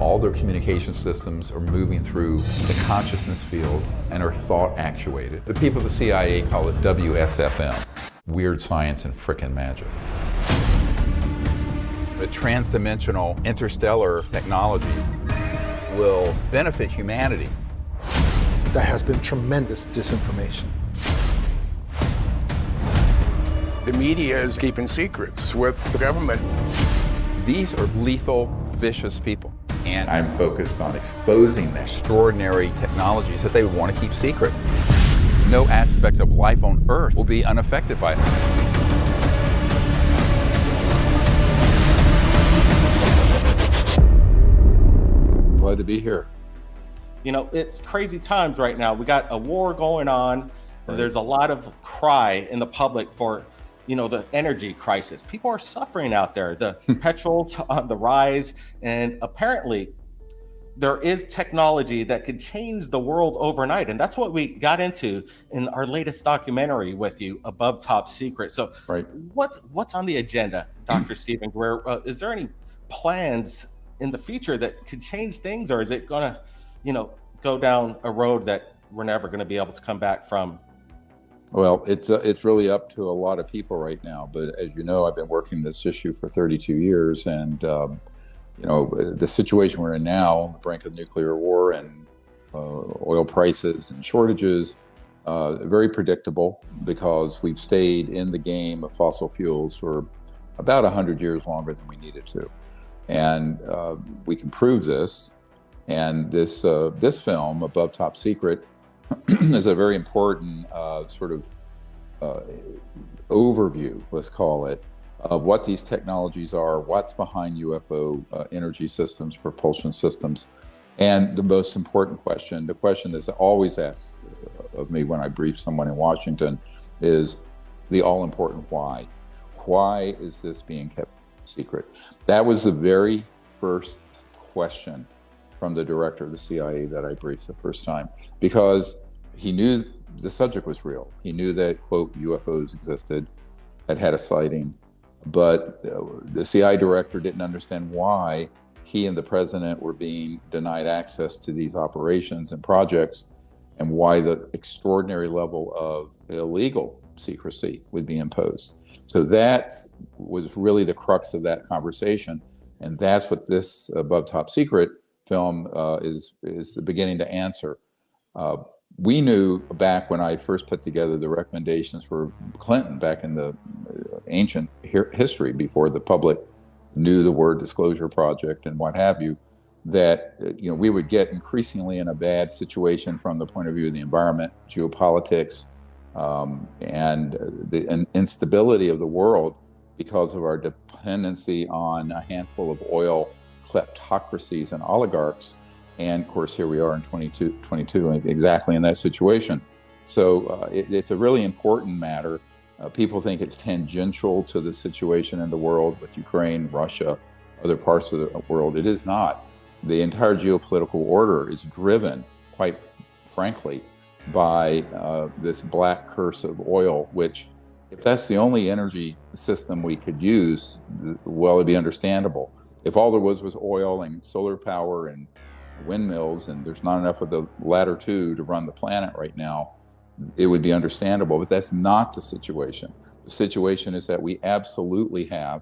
All their communication systems are moving through the consciousness field and are thought actuated. The people at the CIA call it WSFM, weird science and frickin' magic. The transdimensional interstellar technology will benefit humanity. There has been tremendous disinformation. The media is keeping secrets with the government. These are lethal, vicious people. And I'm focused on exposing the extraordinary technologies that they want to keep secret. No aspect of life on Earth will be unaffected by it. Glad to be here. You know, it's crazy times right now. We got a war going on. Right. There's a lot of cry in the public for, you know, the energy crisis. People are suffering out there. The petrol's on the rise, and apparently there is technology that could change the world overnight. And that's what we got into in our latest documentary with you, Above Top Secret. So right. What's on the agenda, Dr. Stephen Greer? Is there any plans in the future that could change things, or is it going to, you know, go down a road that we're never going to be able to come back from? Well, it's really up to a lot of people right now. But as you know, I've been working this issue for 32 years, and you know, the situation we're in now, on the brink of nuclear war and oil prices and shortages, very predictable because we've stayed in the game of fossil fuels for about 100 years longer than we needed to, and we can prove this. And this film, Above Top Secret, is a very important sort of overview, let's call it, of what these technologies are, what's behind UFO energy systems, propulsion systems, and the most important question, the question that's always asked of me when I brief someone in Washington, is the all-important why. Why is this being kept secret? That was the very first question from the director of the CIA that I briefed the first time, because he knew the subject was real. He knew that, quote, UFOs existed, had a sighting, but the CIA director didn't understand why he and the president were being denied access to these operations and projects, and why the extraordinary level of illegal secrecy would be imposed. So that was really the crux of that conversation, and that's what this Above Top Secret film is beginning to answer. We knew back when I first put together the recommendations for Clinton back in the ancient history, before the public knew the word disclosure project and what have you, that we would get increasingly in a bad situation from the point of view of the environment, geopolitics, and the instability of the world because of our dependency on a handful of oil kleptocracies and oligarchs. And of course, here we are in 2022, exactly in that situation. So it's a really important matter. People think it's tangential to the situation in the world with Ukraine, Russia, other parts of the world. It is not. The entire geopolitical order is driven, quite frankly, by this black curse of oil, which, if that's the only energy system we could use, well, it'd be understandable. If all there was oil and solar power and windmills, and there's not enough of the latter two to run the planet right now, it would be understandable. But that's not the situation. The situation is that we absolutely have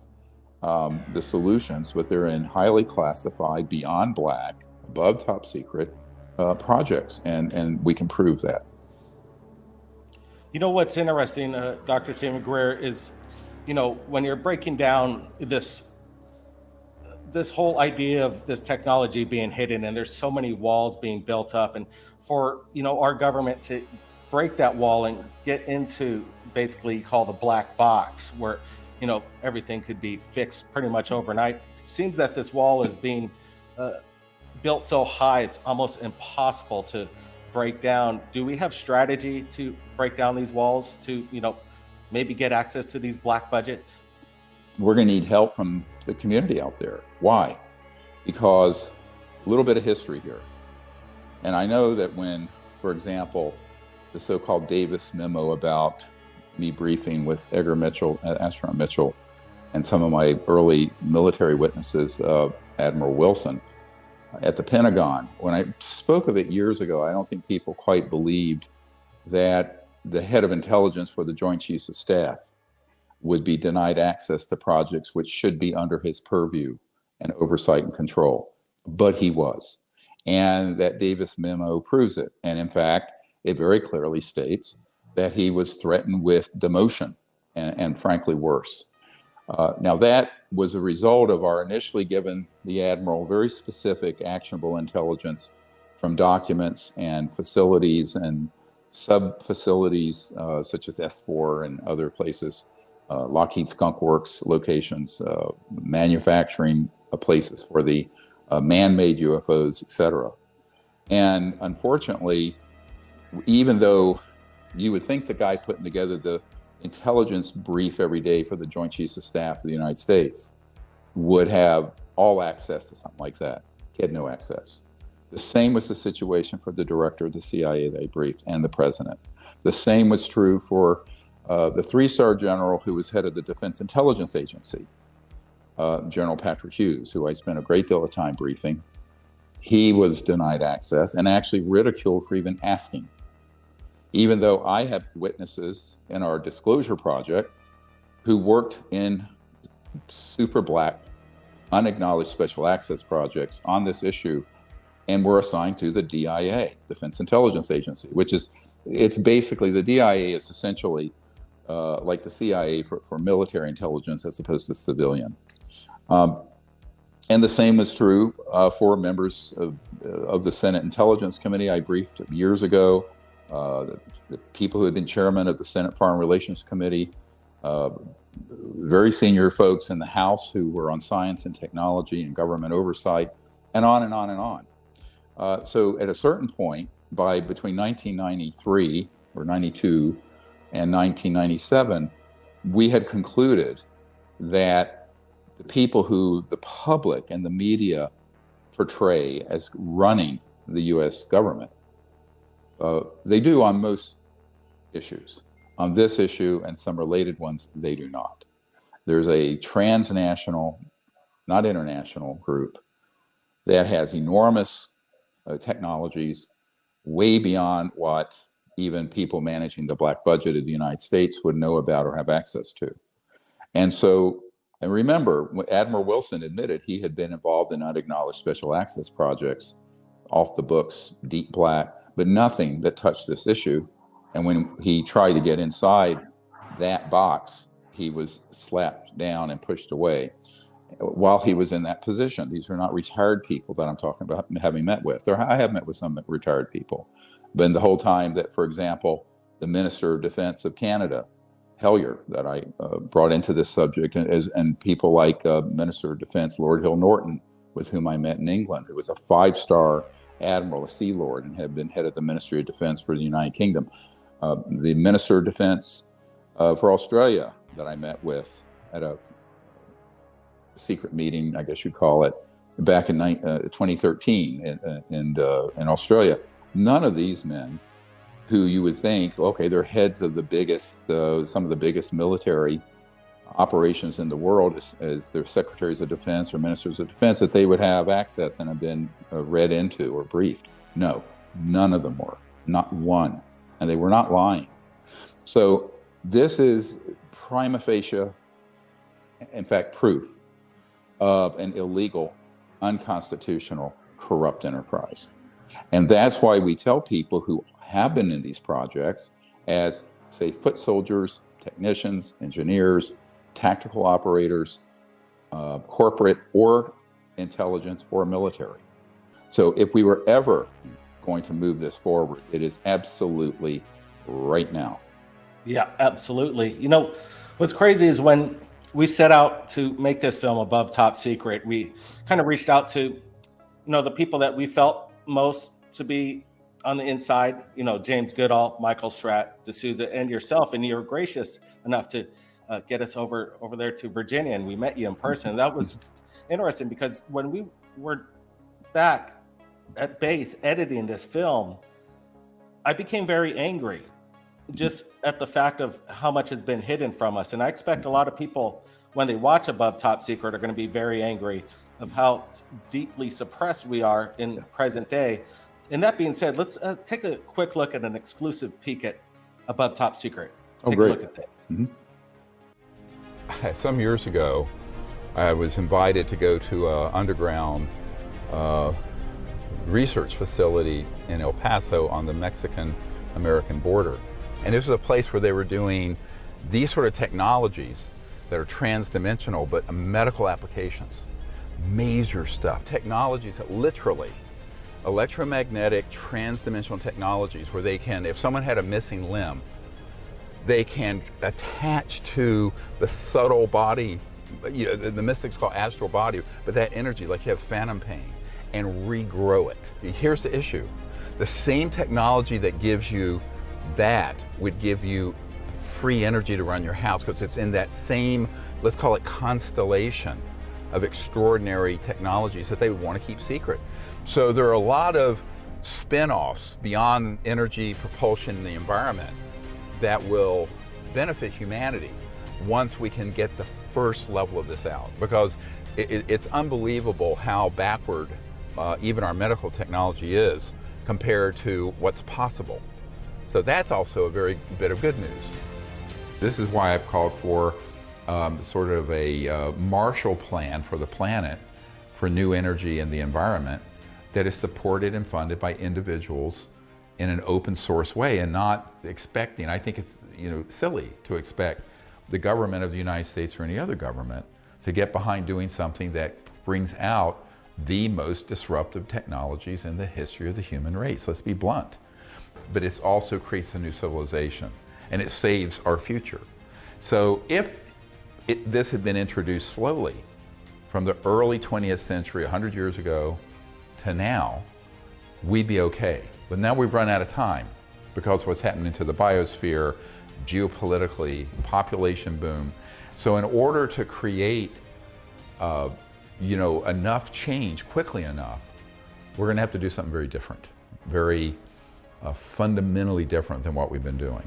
the solutions, but they're in highly classified, beyond black, above top secret projects, and we can prove that. You know what's interesting, Dr. Stephen Greer, is, when you're breaking down this whole idea of this technology being hidden, and there's so many walls being built up, and for our government to break that wall and get into basically call the black box, where everything could be fixed pretty much overnight. Seems that this wall is being built so high it's almost impossible to break down. Do we have strategy to break down these walls to maybe get access to these black budgets? We're going to need help from the community out there. Why? Because a little bit of history here. And I know that when, for example, the so-called Davis memo about me briefing with Edgar Mitchell, Astronaut Mitchell, and some of my early military witnesses, Admiral Wilson, at the Pentagon. When I spoke of it years ago, I don't think people quite believed that the head of intelligence for the Joint Chiefs of Staff would be denied access to projects which should be under his purview and oversight and control. But he was. And that Davis memo proves it. And in fact, it very clearly states that he was threatened with demotion and frankly worse. Now, that was a result of our initially giving the Admiral very specific actionable intelligence from documents and facilities and sub-facilities such as S4 and other places, Lockheed Skunk Works locations, manufacturing places for the man-made UFOs, et cetera. And unfortunately, even though you would think the guy putting together the intelligence brief every day for the Joint Chiefs of Staff of the United States would have all access to something like that, he had no access. The same was the situation for the director of the CIA they briefed and the president. The same was true for the three-star general who was head of the Defense Intelligence Agency, General Patrick Hughes, who I spent a great deal of time briefing. He was denied access and actually ridiculed for even asking. Even though I have witnesses in our disclosure project who worked in super black, unacknowledged special access projects on this issue and were assigned to the DIA, Defense Intelligence Agency, which is, it's basically, the DIA is essentially like the CIA for military intelligence as opposed to civilian. And the same was true for members of the Senate Intelligence Committee I briefed years ago, the people who had been chairman of the Senate Foreign Relations Committee, very senior folks in the House who were on science and technology and government oversight, and on and on and on. So at a certain point, between 1993 or 92 and 1997, we had concluded that the people who the public and the media portray as running the U.S. government, they do on most issues. On this issue and some related ones, they do not. There's a transnational, not international group that has enormous technologies way beyond what even people managing the black budget of the United States would know about or have access to. And so, and remember, Admiral Wilson admitted he had been involved in unacknowledged special access projects, off the books, deep black, but nothing that touched this issue. And when he tried to get inside that box, he was slapped down and pushed away while he was in that position. These are not retired people that I'm talking about having met with. I have met with some retired people. But the whole time that, for example, the Minister of Defense of Canada, Hellyer, that I brought into this subject, and people like Minister of Defense Lord Hill Norton, with whom I met in England, who was a 5-star admiral, a Sea Lord, and had been head of the Ministry of Defense for the United Kingdom. The Minister of Defense for Australia that I met with at a secret meeting, I guess you'd call it, back in 2013 in Australia. None of these men, who you would think, okay, they're heads of the biggest, some of the biggest military operations in the world as their secretaries of defense or ministers of defense, that they would have access and have been read into or briefed. No, none of them were, not one. And they were not lying. So this is prima facie, in fact, proof of an illegal, unconstitutional, corrupt enterprise. And that's why we tell people who have been in these projects as, say, foot soldiers, technicians, engineers, tactical operators, corporate or intelligence or military. So if we were ever going to move this forward, it is absolutely right now. Yeah, absolutely. You know, what's crazy is when we set out to make this film above top secret, we kind of reached out to, the people that we felt most to be on the inside, James Goodall, Michael Stratt, D'Souza, and yourself. And you were gracious enough to get us over there to Virginia, and we met you in person. That was interesting because when we were back at base editing this film, I became very angry just at the fact of how much has been hidden from us. And I expect a lot of people, when they watch Above Top Secret, are going to be very angry of how deeply suppressed we are in present day. And that being said, let's take a quick look at an exclusive peek at Above Top Secret. Take a look at this. Some years ago, I was invited to go to an underground research facility in El Paso on the Mexican-American border. And this was a place where they were doing these sort of technologies that are trans-dimensional, but medical applications. Major stuff, technologies that literally, electromagnetic trans-dimensional technologies where they can, if someone had a missing limb, they can attach to the subtle body, the mystics call astral body, but that energy, like you have phantom pain, and regrow it. Here's the issue. The same technology that gives you that would give you free energy to run your house, because it's in that same, let's call it constellation of extraordinary technologies that they would want to keep secret. So there are a lot of spin-offs beyond energy, propulsion, and the environment that will benefit humanity once we can get the first level of this out. Because it's unbelievable how backward even our medical technology is compared to what's possible. So that's also a very bit of good news. This is why I've called for sort of a Marshall Plan for the planet for new energy and the environment that is supported and funded by individuals in an open source way, and not expecting, I think it's silly to expect the government of the United States or any other government to get behind doing something that brings out the most disruptive technologies in the history of the human race. Let's be blunt. But it also creates a new civilization, and it saves our future. So if this had been introduced slowly from the early 20th century, 100 years ago, to now, we'd be okay. But now we've run out of time because of what's happening to the biosphere, geopolitically, population boom. So in order to create enough change quickly enough, we're going to have to do something very different, very fundamentally different than what we've been doing.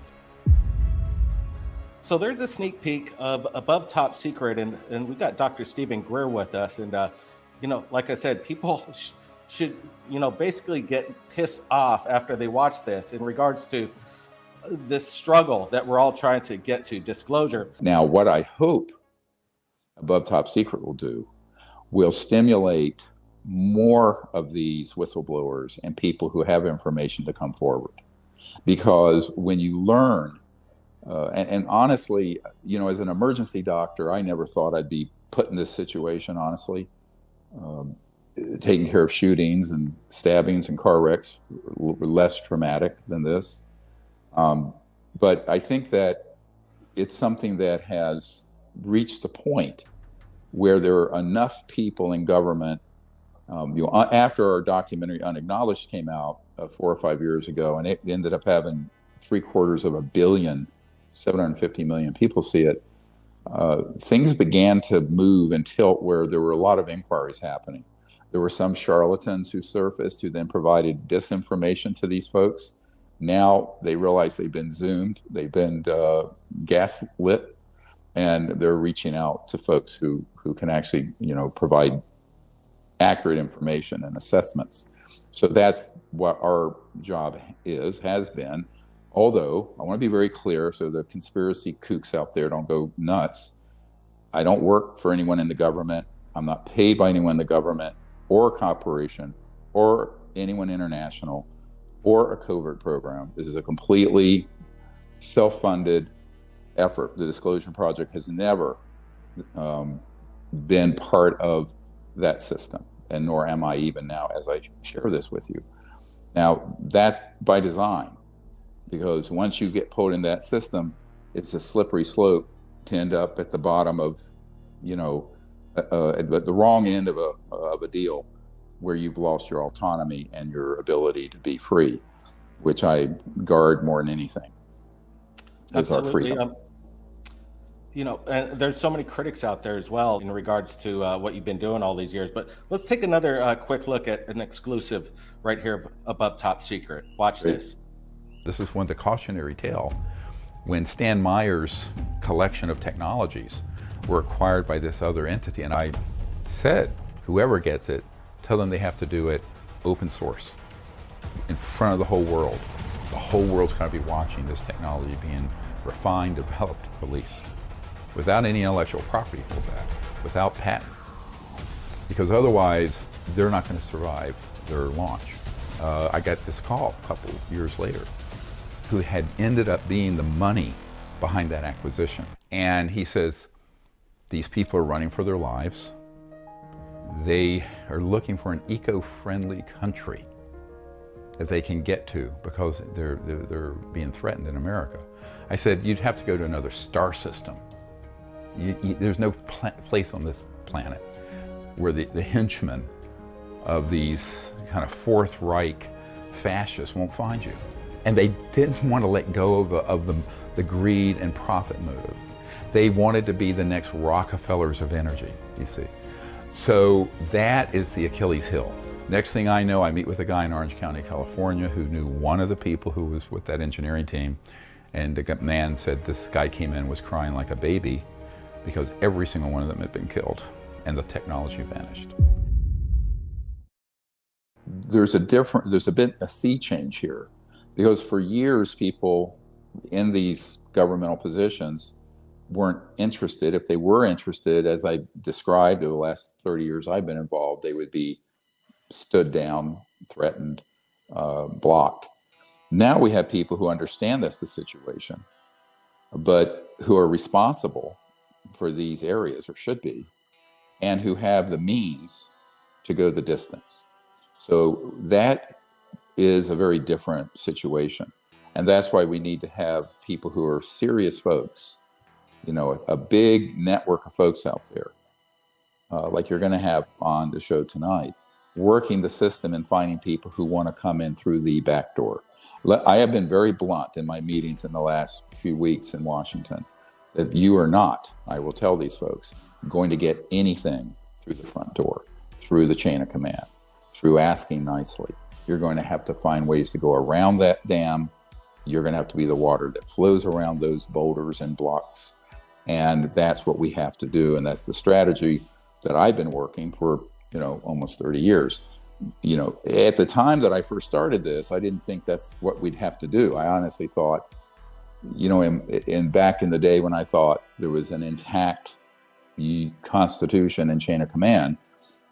So there's a sneak peek of Above Top Secret, and we've got Dr. Stephen Greer with us. And, like I said, people should, basically get pissed off after they watch this in regards to this struggle that we're all trying to get to, disclosure. Now, what I hope Above Top Secret will stimulate more of these whistleblowers and people who have information to come forward. Because when you learn, and honestly, as an emergency doctor, I never thought I'd be put in this situation, honestly. Taking care of shootings and stabbings and car wrecks were less traumatic than this. But I think that it's something that has reached the point where there are enough people in government. After our documentary Unacknowledged came out 4 or 5 years ago, and it ended up having 750 million people see it, things began to move and tilt where there were a lot of inquiries happening. There were some charlatans who surfaced who then provided disinformation to these folks. Now they realize they've been zoomed, they've been gaslit, and they're reaching out to folks who can actually, provide accurate information and assessments. So that's what our job has been. Although, I want to be very clear so the conspiracy kooks out there don't go nuts. I don't work for anyone in the government. I'm not paid by anyone in the government or a corporation or anyone international or a covert program. This is a completely self-funded effort. The Disclosure Project has never been part of that system, and nor am I even now as I share this with you. Now, that's by design, because once you get pulled in that system, it's a slippery slope to end up at the bottom of, at the wrong end of a deal where you've lost your autonomy and your ability to be free, which I guard more than anything. Is our freedom. And there's so many critics out there as well in regards to what you've been doing all these years. But let's take another quick look at an exclusive right here of Above Top Secret. Watch this. This is one of the cautionary tale. When Stan Meyer's collection of technologies were acquired by this other entity, and I said, whoever gets it, tell them they have to do it open source in front of the whole world. The whole world's going to be watching this technology being refined, developed, released, without any intellectual property holdback, without patent, because otherwise they're not going to survive their launch. I got this call a couple years later, who had ended up being the money behind that acquisition. And he says, these people are running for their lives. They are looking for an eco-friendly country that they can get to because they're being threatened in America. I said, you'd have to go to another star system. There's no place on this planet where the henchmen of these kind of Fourth Reich fascists won't find you. And they didn't want to let go of the greed and profit motive. They wanted to be the next Rockefellers of energy, you see. So that is the Achilles heel. Next thing I know, I meet with a guy in Orange County, California, who knew one of the people who was with that engineering team. And the man said this guy came in, was crying like a baby because every single one of them had been killed and the technology vanished. There's a sea change here, because for years people in these governmental positions weren't interested. If they were interested, as I described over the last 30 years I've been involved, they would be stood down, threatened, blocked. Now we have people who understand that's the situation, but who are responsible for these areas, or should be, and who have the means to go the distance. So that is a very different situation. And that's why we need to have people who are serious folks, you know, a big network of folks out there, like you're going to have on the show tonight, working the system and finding people who want to come in through the back door. I have been very blunt in my meetings in the last few weeks in Washington that you are not, I will tell these folks, going to get anything through the front door, through the chain of command, through asking nicely. You're going to have to find ways to go around that dam. You're going to have to be the water that flows around those boulders and blocks. And that's what we have to do. And that's the strategy that I've been working for, you know, almost 30 years. You know, at the time that I first started this, I didn't think that's what we'd have to do. I honestly thought, you know, in back in the day when I thought there was an intact constitution and chain of command,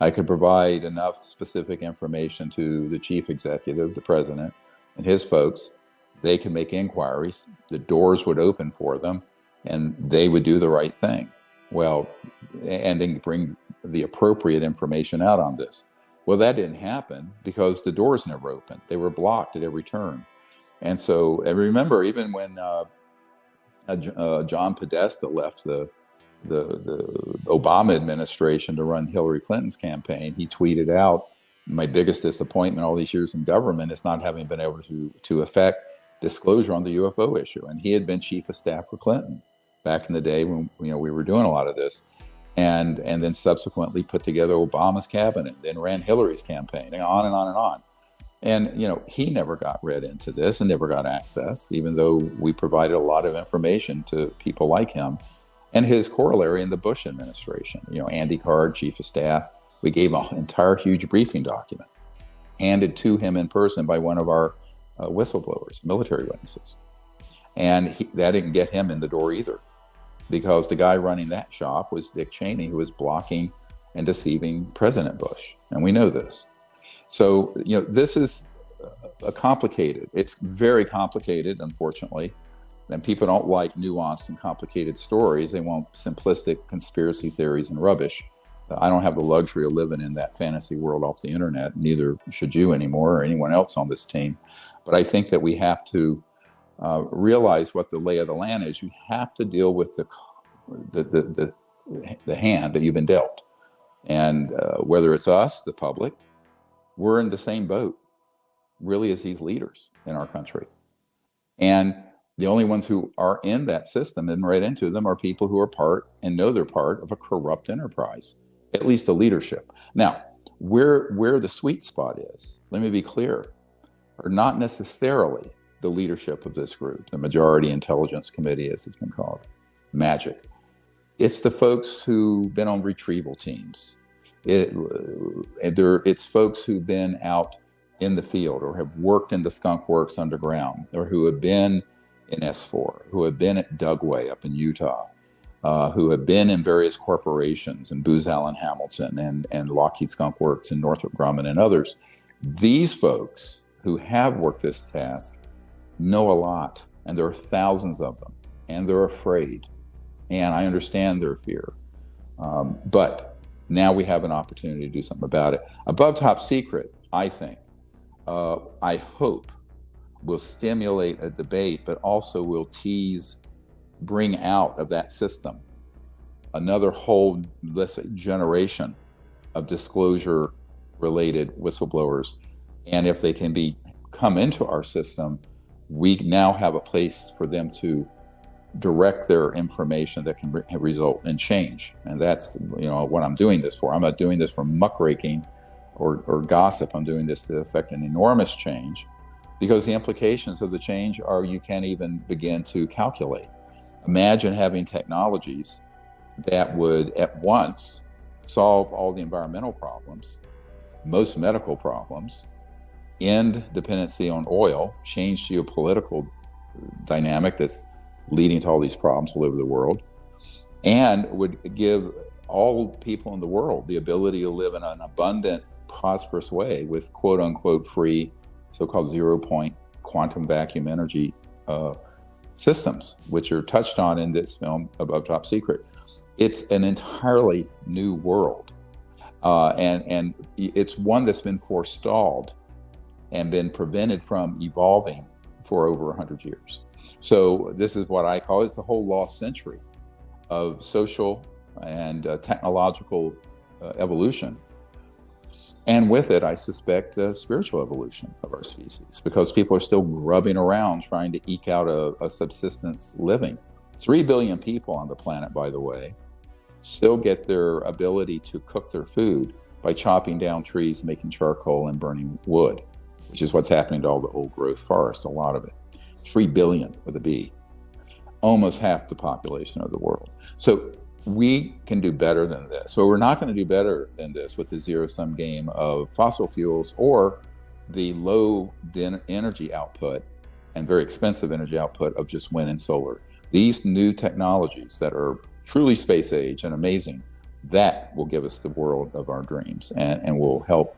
I could provide enough specific information to the chief executive, the president, and his folks. They could make inquiries, the doors would open for them, and they would do the right thing. Well, and then bring the appropriate information out on this. Well, that didn't happen because the doors never opened. They were blocked at every turn. And so, and remember, even when John Podesta left the Obama administration to run Hillary Clinton's campaign, he tweeted out, my biggest disappointment all these years in government is not having been able to effect disclosure on the UFO issue. And he had been chief of staff for Clinton back in the day when, you know, we were doing a lot of this, and then subsequently put together Obama's cabinet, then ran Hillary's campaign, and on and on and on. And, you know, he never got read into this and never got access, even though we provided a lot of information to people like him. And his corollary in the Bush administration, you know, Andy Card, chief of staff, we gave an entire huge briefing document handed to him in person by one of our whistleblowers, military witnesses. And that didn't get him in the door either, because the guy running that shop was Dick Cheney, who was blocking and deceiving President Bush. And we know this. So, you know, this is it's very complicated, unfortunately. And people don't like nuanced and complicated stories. They want simplistic conspiracy theories and rubbish. I don't have the luxury of living in that fantasy world off the internet. Neither should you anymore, or anyone else on this team. But I think that we have to realize what the lay of the land is. You have to deal with the hand that you've been dealt. And whether it's us, the public, we're in the same boat, really, as these leaders in our country. And the only ones who are in that system and right into them are people who are part and know they're part of a corrupt enterprise, at least the leadership. Now, where the sweet spot is, let me be clear, are not necessarily the leadership of this group, the Majority Intelligence Committee, as it's been called, MAGIC. It's the folks who've been on retrieval teams, It's folks who've been out in the field or have worked in the skunk works underground, or who have been in S4, who have been at Dugway up in Utah, who have been in various corporations and Booz Allen Hamilton and Lockheed Skunk Works and Northrop Grumman and others. These folks who have worked this task know a lot, and there are thousands of them, and they're afraid. And I understand their fear. But now we have an opportunity to do something about it. Above Top Secret, I think, I hope, will stimulate a debate, but also will bring out of that system another whole, let's say, generation of disclosure-related whistleblowers. And if they can come into our system, we now have a place for them to direct their information that can result in change. And that's, what I'm doing this for. I'm not doing this for muckraking or gossip. I'm doing this to affect an enormous change, because the implications of the change are you can't even begin to calculate. Imagine having technologies that would at once solve all the environmental problems, most medical problems, end dependency on oil, change geopolitical dynamic that's leading to all these problems all over the world, and would give all people in the world the ability to live in an abundant, prosperous way with quote unquote free, so-called zero-point quantum vacuum energy systems, which are touched on in this film Above Top Secret. It's an entirely new world, and it's one that's been forestalled and been prevented from evolving for over 100 years. So this is what I call the whole lost century of social and technological evolution. And with it, I suspect spiritual evolution of our species, because people are still grubbing around trying to eke out a subsistence living. 3 billion people on the planet, by the way, still get their ability to cook their food by chopping down trees, making charcoal, and burning wood, which is what's happening to all the old growth forest, a lot of it. 3 billion with a B, almost half the population of the world. So we can do better than this, but we're not going to do better than this with the zero-sum game of fossil fuels or the low energy output and very expensive energy output of just wind and solar. These new technologies that are truly space age and amazing, that will give us the world of our dreams and will help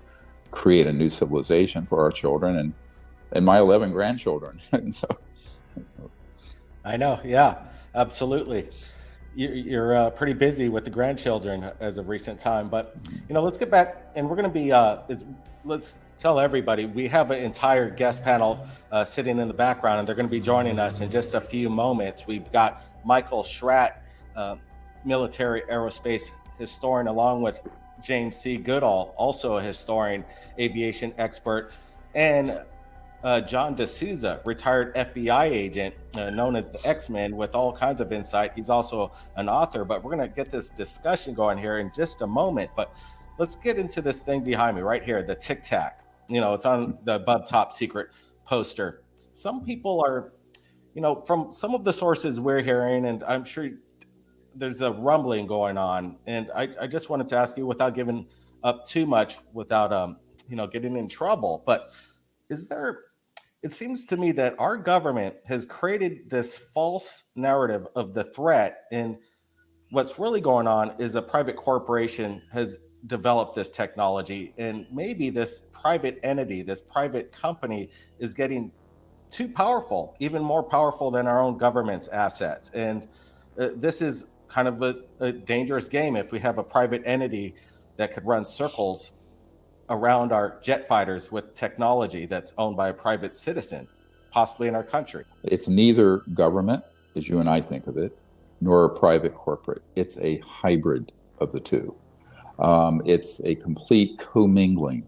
create a new civilization for our children and my 11 grandchildren. And so I know, yeah, absolutely. You're pretty busy with the grandchildren as of recent time, but let's get back, and we're going to be let's tell everybody we have an entire guest panel sitting in the background, and they're going to be joining us in just a few moments. We've got Michael Schratt, military aerospace historian, along with James C. Goodall, also a historian, aviation expert, and John D'Souza, retired FBI agent, known as the X-Men, with all kinds of insight. He's also an author, but we're going to get this discussion going here in just a moment. But let's get into this thing behind me right here, the Tic Tac. It's on the Above Top Secret poster. Some people are, from some of the sources we're hearing, and I'm sure there's a rumbling going on. And I just wanted to ask you, without giving up too much, without, getting in trouble, but it seems to me that our government has created this false narrative of the threat, and what's really going on is a private corporation has developed this technology, and maybe this private entity, this private company, is getting too powerful, even more powerful than our own government's assets. And this is kind of a dangerous game if we have a private entity that could run circles around our jet fighters with technology that's owned by a private citizen, possibly in our country. It's neither government, as you and I think of it, nor a private corporate. It's a hybrid of the two. It's a complete commingling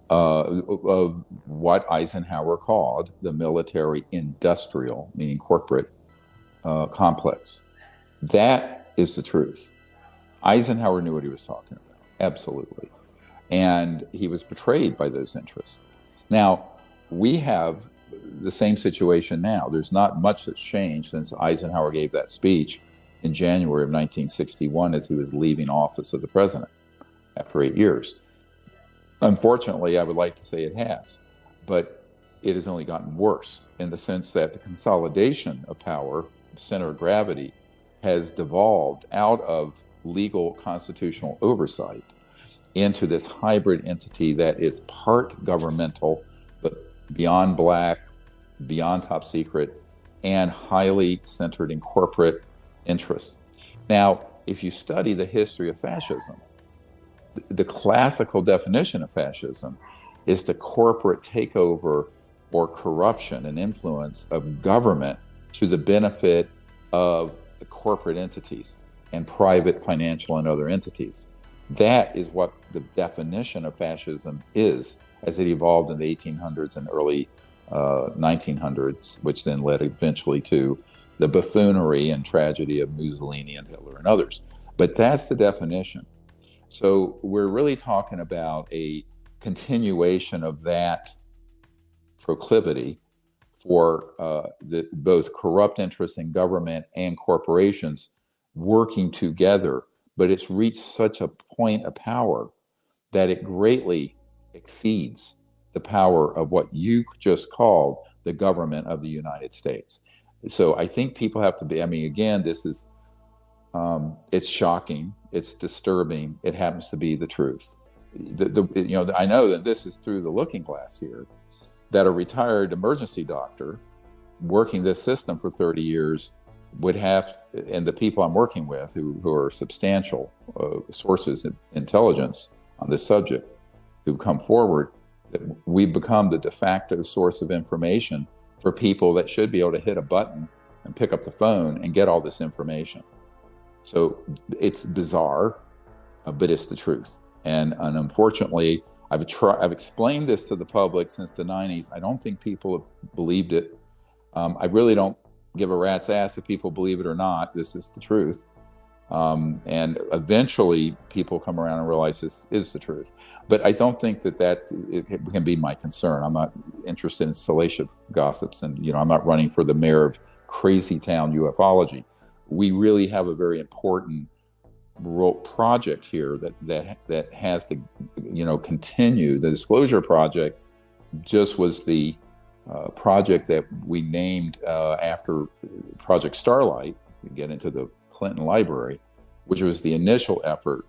of what Eisenhower called the military industrial, meaning corporate, complex. That is the truth. Eisenhower knew what he was talking about, absolutely. And he was betrayed by those interests. Now, we have the same situation now. There's not much that's changed since Eisenhower gave that speech in January of 1961 as he was leaving office of the president. after 8 years. Unfortunately, I would like to say it has, but it has only gotten worse in the sense that the consolidation of power, center of gravity, has devolved out of legal constitutional oversight into this hybrid entity that is part governmental, but beyond black, beyond top secret, and highly centered in corporate interests. Now, if you study the history of fascism, the classical definition of fascism is the corporate takeover or corruption and influence of government to the benefit of the corporate entities and private financial and other entities. That is what the definition of fascism is as it evolved in the 1800s and early 1900s, which then led eventually to the buffoonery and tragedy of Mussolini and Hitler and others. But that's the definition. So we're really talking about a continuation of that proclivity for both corrupt interests in government and corporations working together, but it's reached such a point of power that it greatly exceeds the power of what you just called the government of the United States. So I think people have to be, I mean, again, this is, it's shocking, it's disturbing, it happens to be the truth. I know that this is through the looking glass here, that a retired emergency doctor working this system for 30 years would have, and the people I'm working with who are substantial sources of intelligence on this subject, who come forward, that we've become the de facto source of information for people that should be able to hit a button and pick up the phone and get all this information. So it's bizarre, but it's the truth. And unfortunately, I've explained this to the public since the 90s. I don't think people have believed it. I really don't give a rat's ass if people believe it or not. This is the truth. And eventually people come around and realize this is the truth. But I don't think that it can be my concern. I'm not interested in salacious gossips, and I'm not running for the mayor of crazy town ufology. We really have a very important project here that has to continue. The Disclosure Project just was the project that we named after Project Starlight. We get into the Clinton Library, which was the initial effort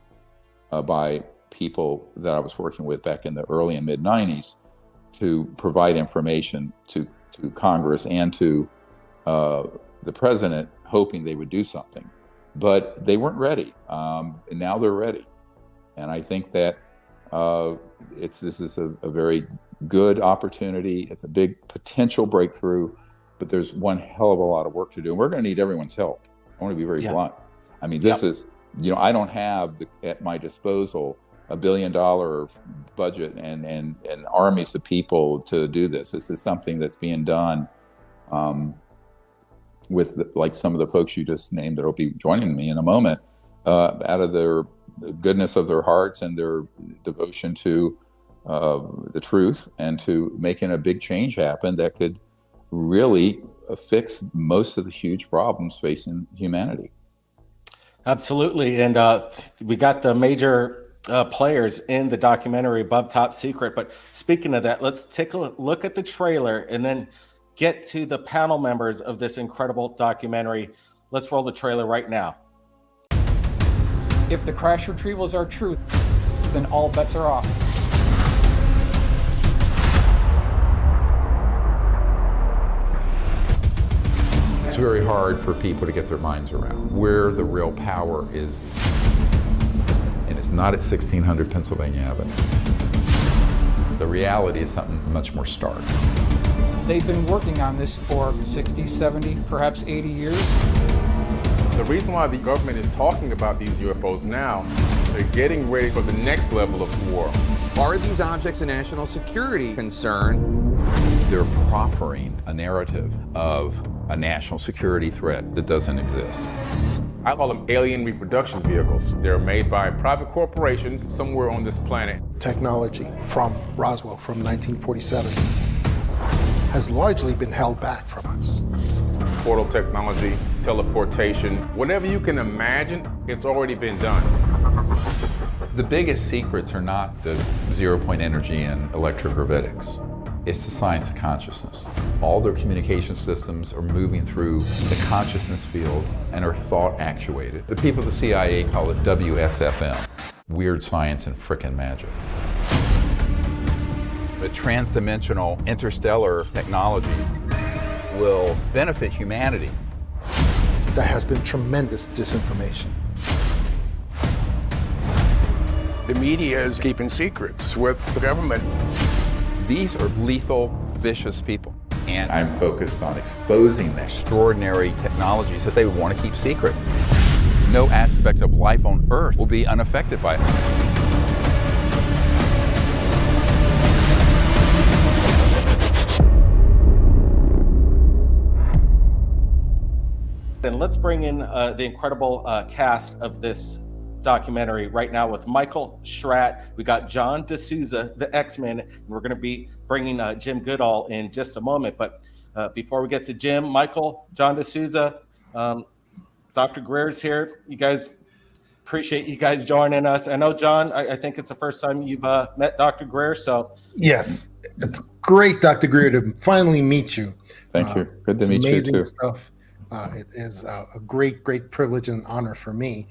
by people that I was working with back in the early and mid 90s to provide information to Congress and to the president, hoping they would do something. But they weren't ready, and now they're ready. And I think that this is a very good opportunity. It's a big potential breakthrough, but there's one hell of a lot of work to do. And we're going to need everyone's help. I want to be very blunt. I mean, this is, I don't have at my disposal $1 billion budget and armies of people to do this. This is something that's being done with like some of the folks you just named that will be joining me in a moment, out of the goodness of their hearts and their devotion to the truth and to making a big change happen that could really fix most of the huge problems facing humanity. Absolutely. And we got the major players in the documentary Above Top Secret. But speaking of that, let's take a look at the trailer and then get to the panel members of this incredible documentary. Let's roll the trailer right now. If the crash retrievals are true, then all bets are off. It's very hard for people to get their minds around where the real power is. And it's not at 1600 Pennsylvania Avenue. The reality is something much more stark. They've been working on this for 60, 70, perhaps 80 years. The reason why the government is talking about these UFOs now, they're getting ready for the next level of war. Are these objects a national security concern? They're proffering a narrative of a national security threat that doesn't exist. I call them alien reproduction vehicles. They're made by private corporations somewhere on this planet. Technology from Roswell from 1947 has largely been held back from us. Portal technology, teleportation, whatever you can imagine, it's already been done. The biggest secrets are not the zero-point energy and electrogravitics. It's the science of consciousness. All their communication systems are moving through the consciousness field and are thought actuated. The people at the CIA call it WSFM, weird science and frickin' magic. The transdimensional interstellar technology will benefit humanity. There has been tremendous disinformation. The media is keeping secrets with the government. These are lethal, vicious people. And I'm focused on exposing the extraordinary technologies that they want to keep secret. No aspect of life on Earth will be unaffected by it. Then let's bring in the incredible cast of this documentary right now with Michael Schratt. We got John D'Souza, the X-Men, and we're going to be bringing Jim Goodall in just a moment. But before we get to Jim, Michael, John D'Souza, Dr. Greer's here. You guys, appreciate you guys joining us. I know, John, I think it's the first time you've met Dr. Greer, so. Yes, it's great, Dr. Greer, to finally meet you. Thank you. Good to meet you too. Amazing stuff. It is a great privilege and honor for me,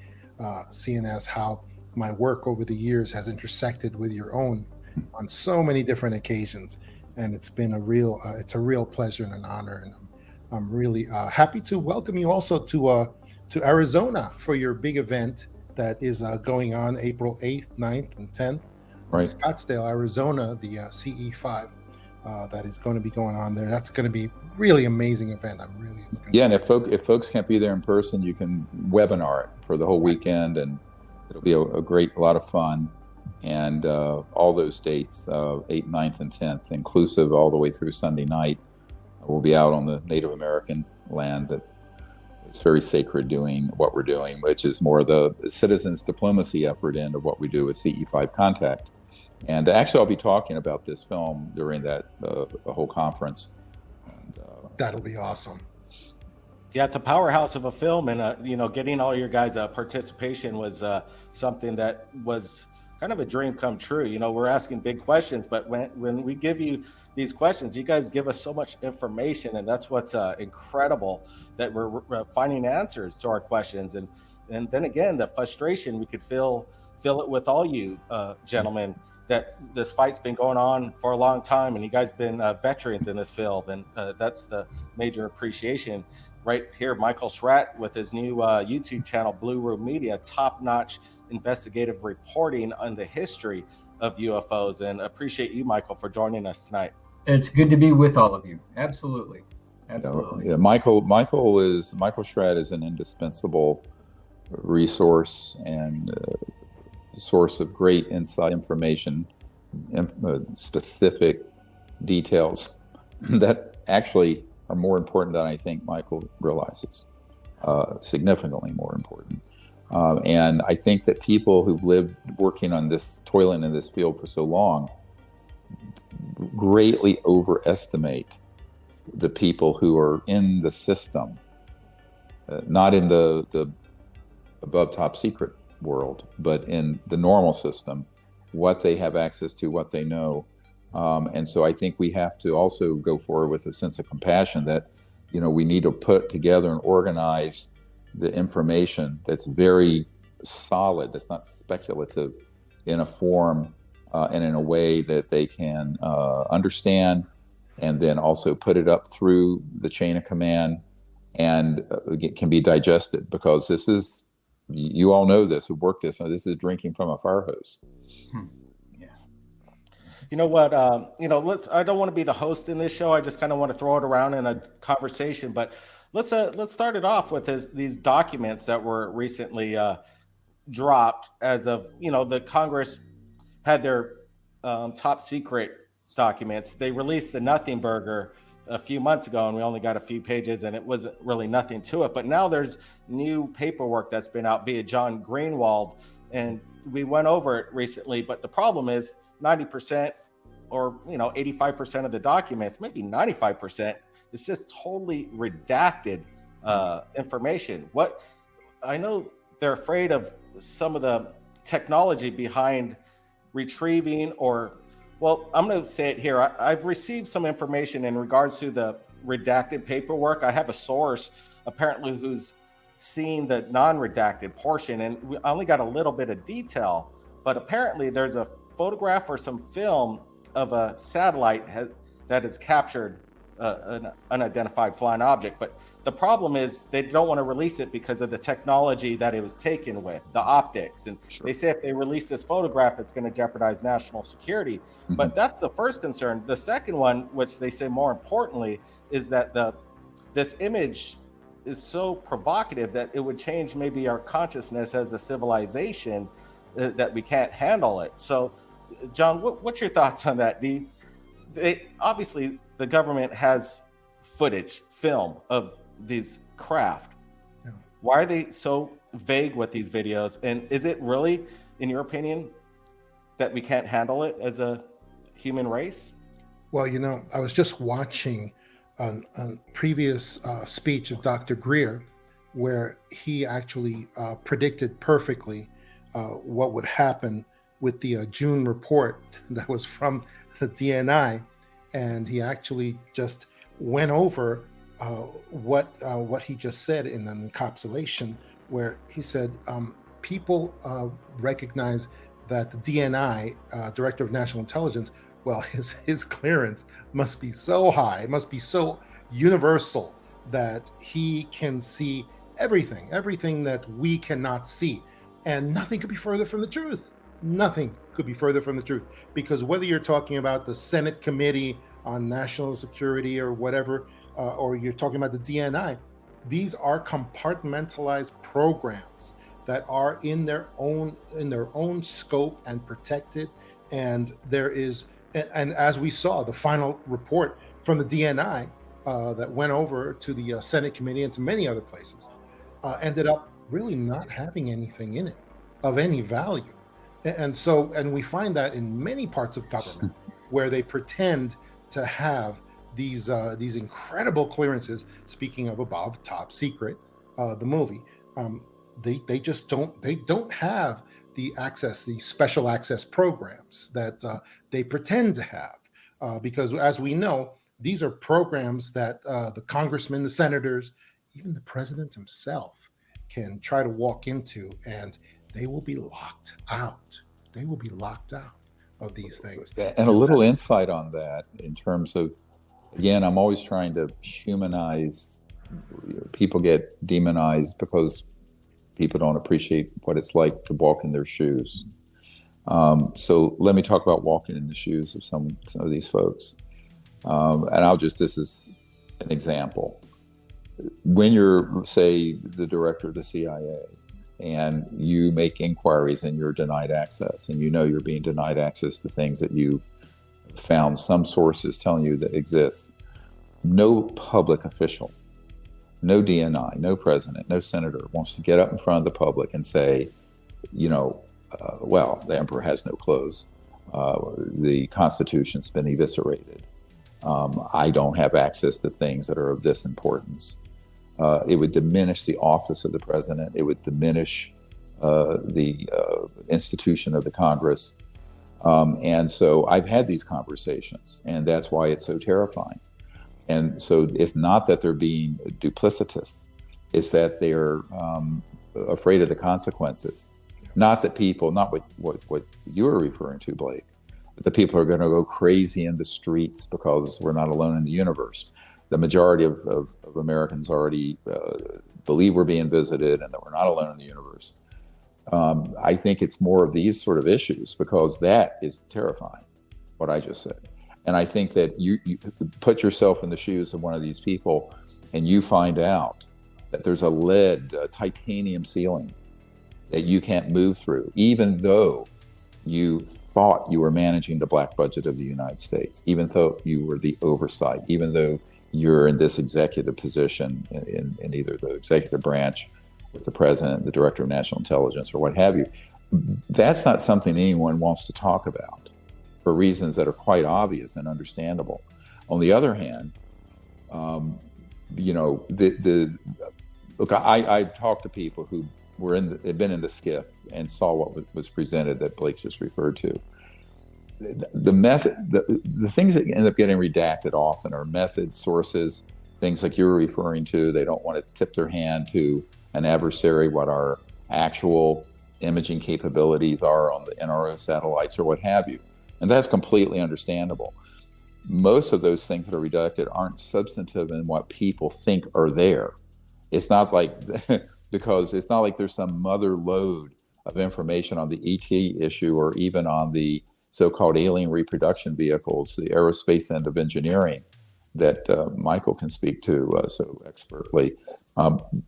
seeing as how my work over the years has intersected with your own on so many different occasions, and it's been a real pleasure and an honor. And I'm really happy to welcome you also to Arizona for your big event that is going on April 8th, 9th, and 10th in Scottsdale, Arizona, the CE5 that is going to be going on there. That's going to be really amazing event. I'm really looking and if folks can't be there in person, you can webinar it for the whole weekend, and it'll be a lot of fun. And all those dates, 8th, 9th, and 10th, inclusive all the way through Sunday night, we'll be out on the Native American land that it's very sacred doing what we're doing, which is more the citizens diplomacy effort end of what we do with CE5 Contact. And actually, I'll be talking about this film during that whole conference. And, that'll be awesome. Yeah, it's a powerhouse of a film, and getting all your guys' participation was something that was kind of a dream come true. We're asking big questions, but when we give you these questions, you guys give us so much information, and that's what's incredible, that we're finding answers to our questions. And then again, the frustration, we could feel it with all you gentlemen, that this fight's been going on for a long time, and you guys been veterans in this field, and that's the major appreciation. Right here, Michael Schratt with his new YouTube channel, Blue Room Media, top-notch investigative reporting on the history of UFOs. And appreciate you, Michael, for joining us tonight. It's good to be with all of you. Absolutely. Yeah, Michael Schratt is an indispensable resource and source of great inside information, specific details that actually are more important than I think Michael realizes, significantly more important. And I think that people who've lived working on this, toiling in this field for so long, greatly overestimate the people who are in the system, not in the above top secret world, but in the normal system, what they have access to, what they know. And so I think we have to also go forward with a sense of compassion that, we need to put together and organize the information that's very solid, that's not speculative, in a form and in a way that they can understand, and then also put it up through the chain of command and it can be digested, because this is, you all know this, who work this is drinking from a fire hose. Yeah. You know what? I don't want to be the host in this show. I just kind of want to throw it around in a conversation. But let's start it off with these documents that were recently dropped. As of the Congress had their top secret documents. They released the Nothing Burger a few months ago, and we only got a few pages, and it wasn't really nothing to it. But now there's new paperwork that's been out via John Greenwald, and we went over it recently. But the problem is 90% or 85% of the documents, maybe 95%, is just totally redacted information. What I know, they're afraid of some of the technology behind retrieving or, well, I'm going to say it here. I've received some information in regards to the redacted paperwork. I have a source apparently who's seen the non-redacted portion, and we only got a little bit of detail, but apparently there's a photograph or some film of a satellite that has captured an unidentified flying object. But the problem is they don't want to release it because of the technology that it was taken with, the optics. And Sure. they say if they release this photograph, it's going to jeopardize national security. Mm-hmm. But that's the first concern. The second one, which they say more importantly, is that this image is so provocative that it would change maybe our consciousness as a civilization, that we can't handle it. So, John, what's your thoughts on that? Obviously, the government has film of these craft. Yeah. Why are they so vague with these videos? And is it really, in your opinion, that we can't handle it as a human race? Well, I was just watching a previous speech of Dr. Greer, where he actually predicted perfectly what would happen with the June report that was from the DNI, and he actually just went over what he just said in an encapsulation, where he said people recognize that the DNI, Director of National Intelligence, well, his clearance must be so high, it must be so universal that he can see everything that we cannot see. And nothing could be further from the truth. Nothing could be further from the truth. Because whether you're talking about the Senate Committee on National Security or whatever, or you're talking about the DNI, these are compartmentalized programs that are in their own scope and protected. And there is, and as we saw, the final report from the DNI that went over to the Senate Committee and to many other places, ended up really not having anything in it of any value. And we find that in many parts of government where they pretend to have these incredible clearances. Speaking of above, top secret, the movie, they just don't have the special access programs that they pretend to have, because as we know, these are programs that the congressmen, the senators, even the president himself can try to walk into, and they will be locked out. They will be locked out of these things. And a little insight on that in terms of, again, I'm always trying to humanize. People get demonized because people don't appreciate what it's like to walk in their shoes. So let me talk about walking in the shoes of some of these folks. And this is an example. When you're, say, the director of the CIA, and you make inquiries and you're denied access, and you're being denied access to things that you found some sources telling you that exist, no public official, no DNI, no president, no senator wants to get up in front of the public and say, well, the emperor has no clothes. The Constitution's been eviscerated. I don't have access to things that are of this importance. It would diminish the office of the president. It would diminish the institution of the Congress. And so I've had these conversations, and that's why it's so terrifying. And so it's not that they're being duplicitous. It's that they're afraid of the consequences. Not what you were referring to, Blake, but the people are going to go crazy in the streets because we're not alone in the universe. The majority of Americans already believe we're being visited and that we're not alone in the universe. I think it's more of these sort of issues, because that is terrifying, what I just said. And I think that you put yourself in the shoes of one of these people and you find out that there's a titanium ceiling that you can't move through, even though you thought you were managing the black budget of the United States, even though you were the oversight, even though you're in this executive position in either the executive branch with the president, the director of national intelligence, or what have you. That's not something anyone wants to talk about for reasons that are quite obvious and understandable. On the other hand, look, I talk to people who had been in the skiff and saw what was presented that Blake just referred to. The method, the things that end up getting redacted often are method sources, things like you're referring to. They don't want to tip their hand to an adversary what our actual imaging capabilities are on the NRO satellites or what have you. And that's completely understandable. Most of those things that are redacted aren't substantive in what people think are there. It's not like, because it's not like there's some mother lode of information on the ET issue or even on the so-called alien reproduction vehicles, the aerospace end of engineering that Michael can speak to so expertly.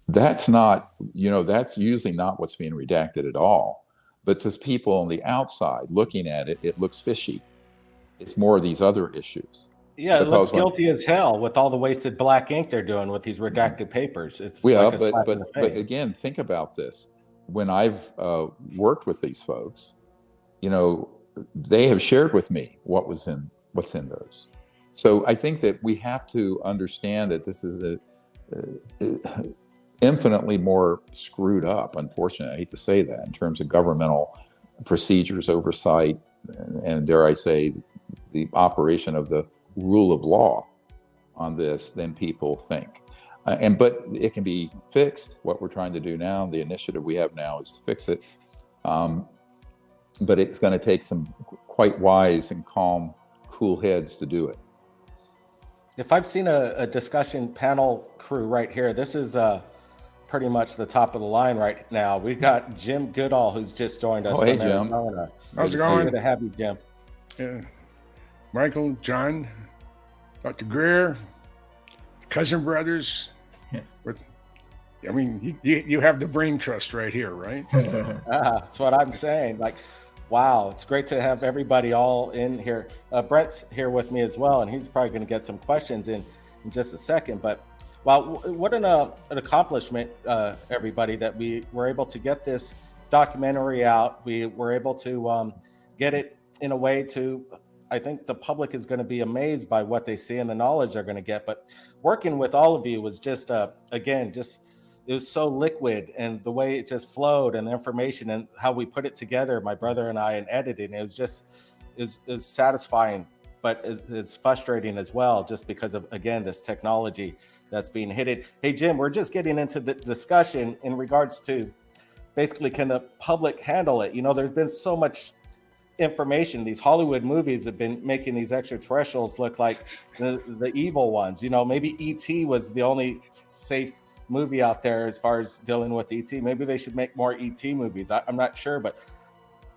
That's not, that's usually not what's being redacted at all. But to people on the outside looking at it, it looks fishy. It's more of these other issues. Yeah, it looks guilty as hell with all the wasted black ink they're doing with these redacted papers. It's like a slap in the face. But again, think about this. When I've worked with these folks, they have shared with me what's in those. So I think that we have to understand that this is infinitely more screwed up, unfortunately. I hate to say that, in terms of governmental procedures, oversight, and dare I say, the operation of the rule of law on this than people think. But it can be fixed. What we're trying to do now, the initiative we have now, is to fix it. But it's going to take some quite wise and calm, cool heads to do it. If I've seen a discussion panel crew right here, this is pretty much the top of the line right now. We've got Jim Goodall, who's just joined us. Oh, hey, Jim. How's it going? Good to have you, Jim. Yeah. Michael, John, Dr. Greer, cousin brothers. I mean, you have the brain trust right here, right? That's what I'm saying. Like, wow, it's great to have everybody all in here. Brett's here with me as well, and he's probably going to get some questions in just a second. But wow, what an accomplishment, everybody, that we were able to get this documentary out. We were able to get it in a way to, I think the public is going to be amazed by what they see and the knowledge they're going to get. But working with all of you was just, again, it was so liquid, and the way it just flowed, and the information and how we put it together, my brother and I, and editing, it was satisfying, but it's frustrating as well, just because of, again, this technology that's being hidden. Hey, Jim, we're just getting into the discussion in regards to basically, can the public handle it? There's been so much information. These Hollywood movies have been making these extraterrestrials look like the evil ones. Maybe E.T. was the only safe movie out there as far as dealing with E.T. Maybe they should make more E.T. movies. I'm not sure, but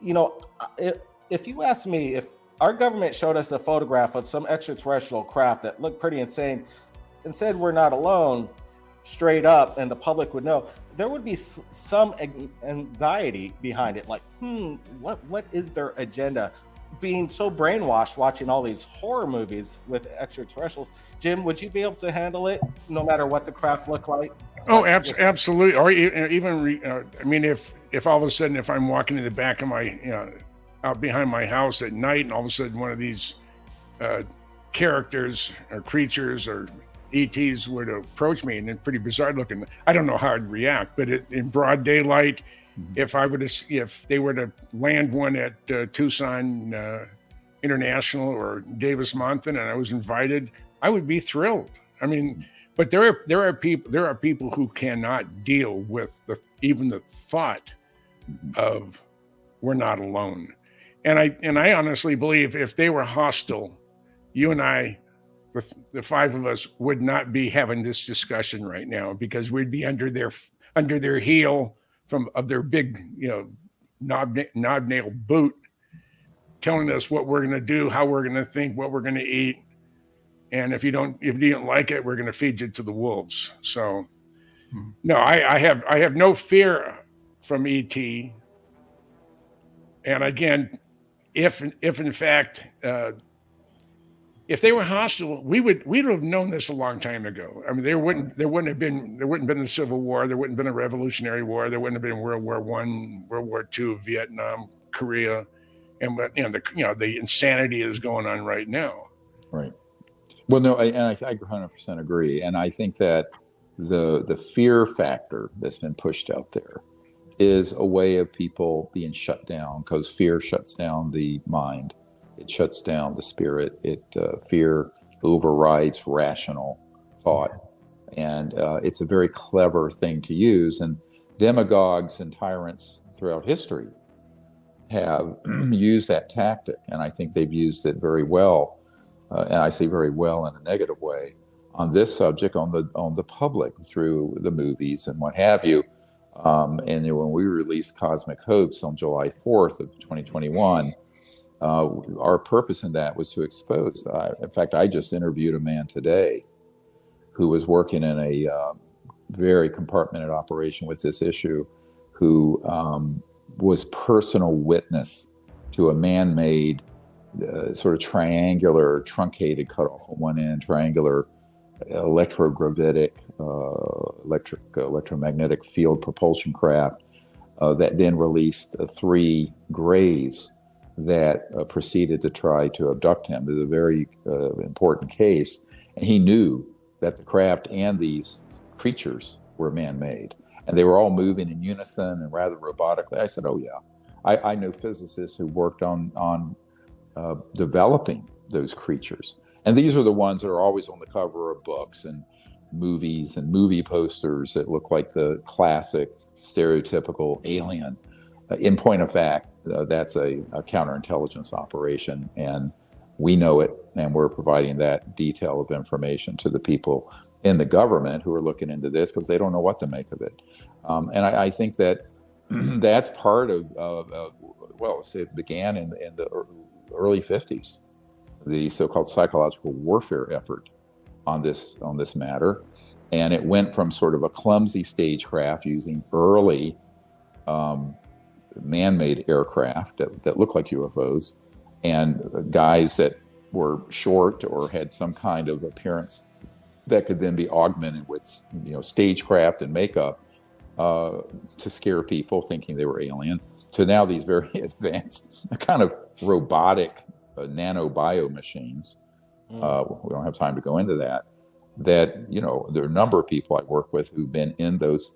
if you ask me, if our government showed us a photograph of some extraterrestrial craft that looked pretty insane and said we're not alone, straight up, and the public would know, there would be some anxiety behind it. Like, what is their agenda? Being so brainwashed watching all these horror movies with extraterrestrials. Jim, would you be able to handle it no matter what the craft looked like? Oh, absolutely. Or even, I mean, if all of a sudden, if I'm walking in the back of my, out behind my house at night, and all of a sudden one of these characters or creatures or ETs were to approach me, and they're pretty bizarre looking, I don't know how I'd react. But in broad daylight, if they were to land one at Tucson International or Davis Monthan, and I was invited, I would be thrilled. I mean, but there are people who cannot deal with even the thought of we're not alone. And I honestly believe if they were hostile, you and I, the five of us, would not be having this discussion right now, because we'd be under their heel of their big, knob nail boot, telling us what we're going to do, how we're going to think, what we're going to eat. And if you don't like it, we're going to feed you to the wolves. So no, I have no fear from ET. And again, if in fact, if they were hostile, we'd have known this a long time ago. I mean, there wouldn't have been a Civil War, there wouldn't have been a Revolutionary War, there wouldn't have been World War I, World War II, Vietnam, Korea, and the insanity is going on right now. Right. Well, no, I 100% agree, and I think that the fear factor that's been pushed out there is a way of people being shut down, because fear shuts down the mind. It shuts down the spirit. Fear overrides rational thought. And it's a very clever thing to use. And demagogues and tyrants throughout history have used that tactic. And I think they've used it very well. And I say very well in a negative way on this subject, on the public, through the movies and what have you. And when we released Cosmic Hopes on July 4th of 2021, our purpose in that was to expose. In fact, I just interviewed a man today who was working in a very compartmented operation with this issue, who was personal witness to a man-made sort of triangular, truncated cutoff on one end, triangular electromagnetic field propulsion craft that then released 3 Greys that proceeded to try to abduct him. It was a very important case, and he knew that the craft and these creatures were man-made, and they were all moving in unison and rather robotically. I said, "Oh yeah, I know physicists who worked on developing those creatures, and these are the ones that are always on the cover of books and movies and movie posters that look like the classic stereotypical alien." In point of fact, that's a counterintelligence operation, and we know it, and we're providing that detail of information to the people in the government who are looking into this, because they don't know what to make of it. And I think that that's part of, well, it began in the early 50s, the so-called psychological warfare effort on this matter. And it went from sort of a clumsy stagecraft using early man-made aircraft that looked like UFOs, and guys that were short or had some kind of appearance that could then be augmented with, stagecraft and makeup to scare people thinking they were alien, to now these very advanced kind of robotic nanobio machines. We don't have time to go into that. There are a number of people I work with who've been in those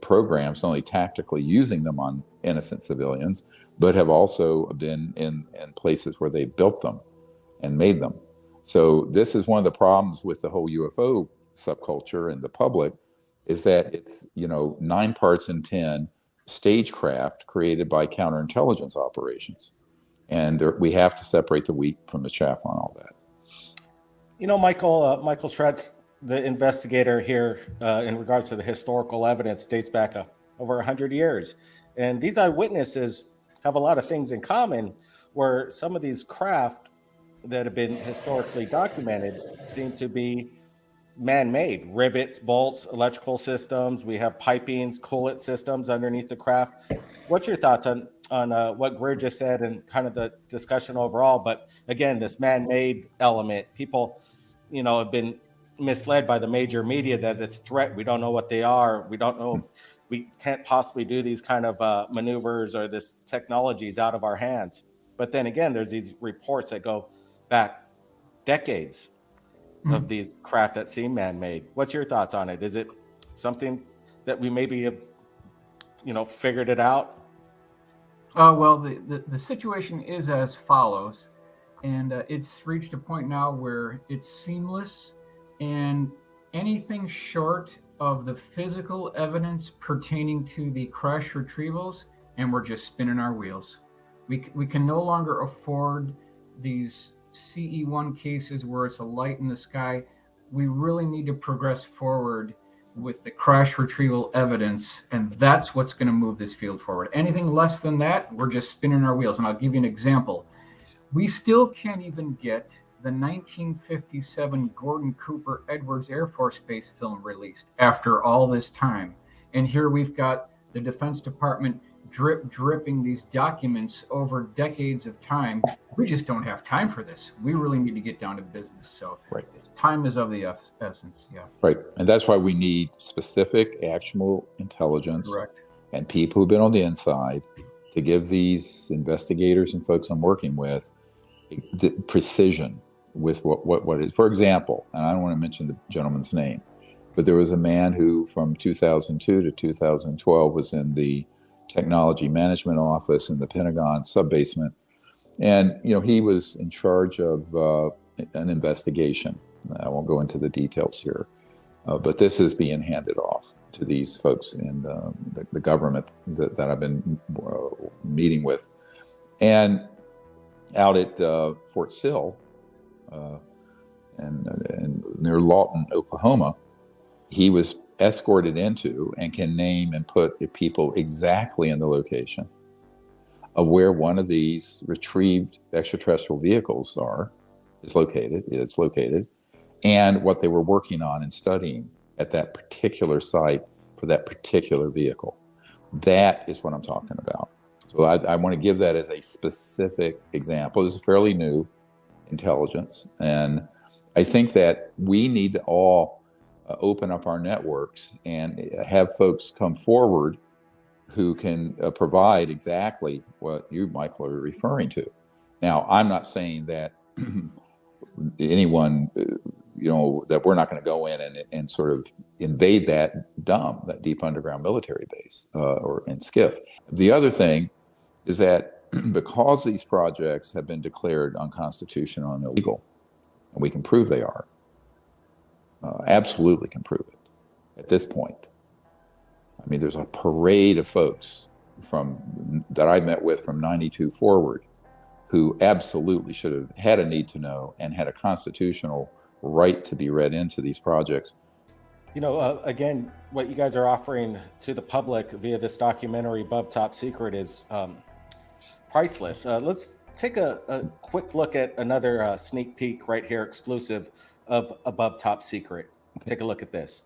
programs, not only tactically using them on innocent civilians, but have also been in places where they built them and made them. So this is one of the problems with the whole UFO subculture and the public, is that it's 9 parts in 10 stagecraft created by counterintelligence operations, and we have to separate the wheat from the chaff on all that. Michael Schretz, the investigator here, in regards to the historical evidence, dates back over 100 years. And these eyewitnesses have a lot of things in common, where some of these craft that have been historically documented seem to be man-made. Rivets, bolts, electrical systems. We have pipings, coolant systems underneath the craft. What's your thoughts on what Greer just said and kind of the discussion overall? But again, this man-made element, people, have been misled by the major media that it's a threat. We don't know what they are. We don't know. We can't possibly do these kind of maneuvers, or this technology is out of our hands. But then again, there's these reports that go back decades of these craft that seem man-made. What's your thoughts on it? Is it something that we maybe have, figured it out? Well, the situation is as follows, and it's reached a point now where it's seamless, and anything short of the physical evidence pertaining to the crash retrievals, and we're just spinning our wheels. We can no longer afford these CE1 cases where it's a light in the sky. We really need to progress forward with the crash retrieval evidence, and that's what's going to move this field forward. Anything less than that, we're just spinning our wheels. And I'll give you an example. We still can't even get the 1957 Gordon Cooper Edwards Air Force Base film released after all this time. And here we've got the Defense Department dripping these documents over decades of time. We just don't have time for this. We really need to get down to business. So right. Time is of the essence. Yeah. Right. And that's why we need specific, actionable intelligence. Correct. And people who've been on the inside to give these investigators and folks I'm working with the precision with what is. For example, and I don't want to mention the gentleman's name, But there was a man who, from 2002 to 2012, was in the technology management office in the Pentagon subbasement, and he was in charge of an investigation. I won't go into the details here, but this is being handed off to these folks in the government that I've been meeting with, and out at Fort Sill, and near Lawton, Oklahoma, he was escorted into and can name and put the people exactly in the location of where one of these retrieved extraterrestrial vehicles is located, and what they were working on and studying at that particular site for that particular vehicle. That is what I'm talking about. So I want to give that as a specific example. This is fairly new intelligence, and I think that we need to all open up our networks and have folks come forward who can provide exactly what you, Michael, are referring to. Now, I'm not saying that anyone, that we're not going to go in and sort of invade that deep underground military base or in SCIF. The other thing is that because these projects have been declared unconstitutional and illegal, and we can prove they are, absolutely can prove it at this point. I mean, there's a parade of folks that I met with from 92 forward who absolutely should have had a need to know and had a constitutional right to be read into these projects. Again, what you guys are offering to the public via this documentary, Above Top Secret, is priceless. Let's take a quick look at another sneak peek right here, exclusive of Above Top Secret. Take a look at this.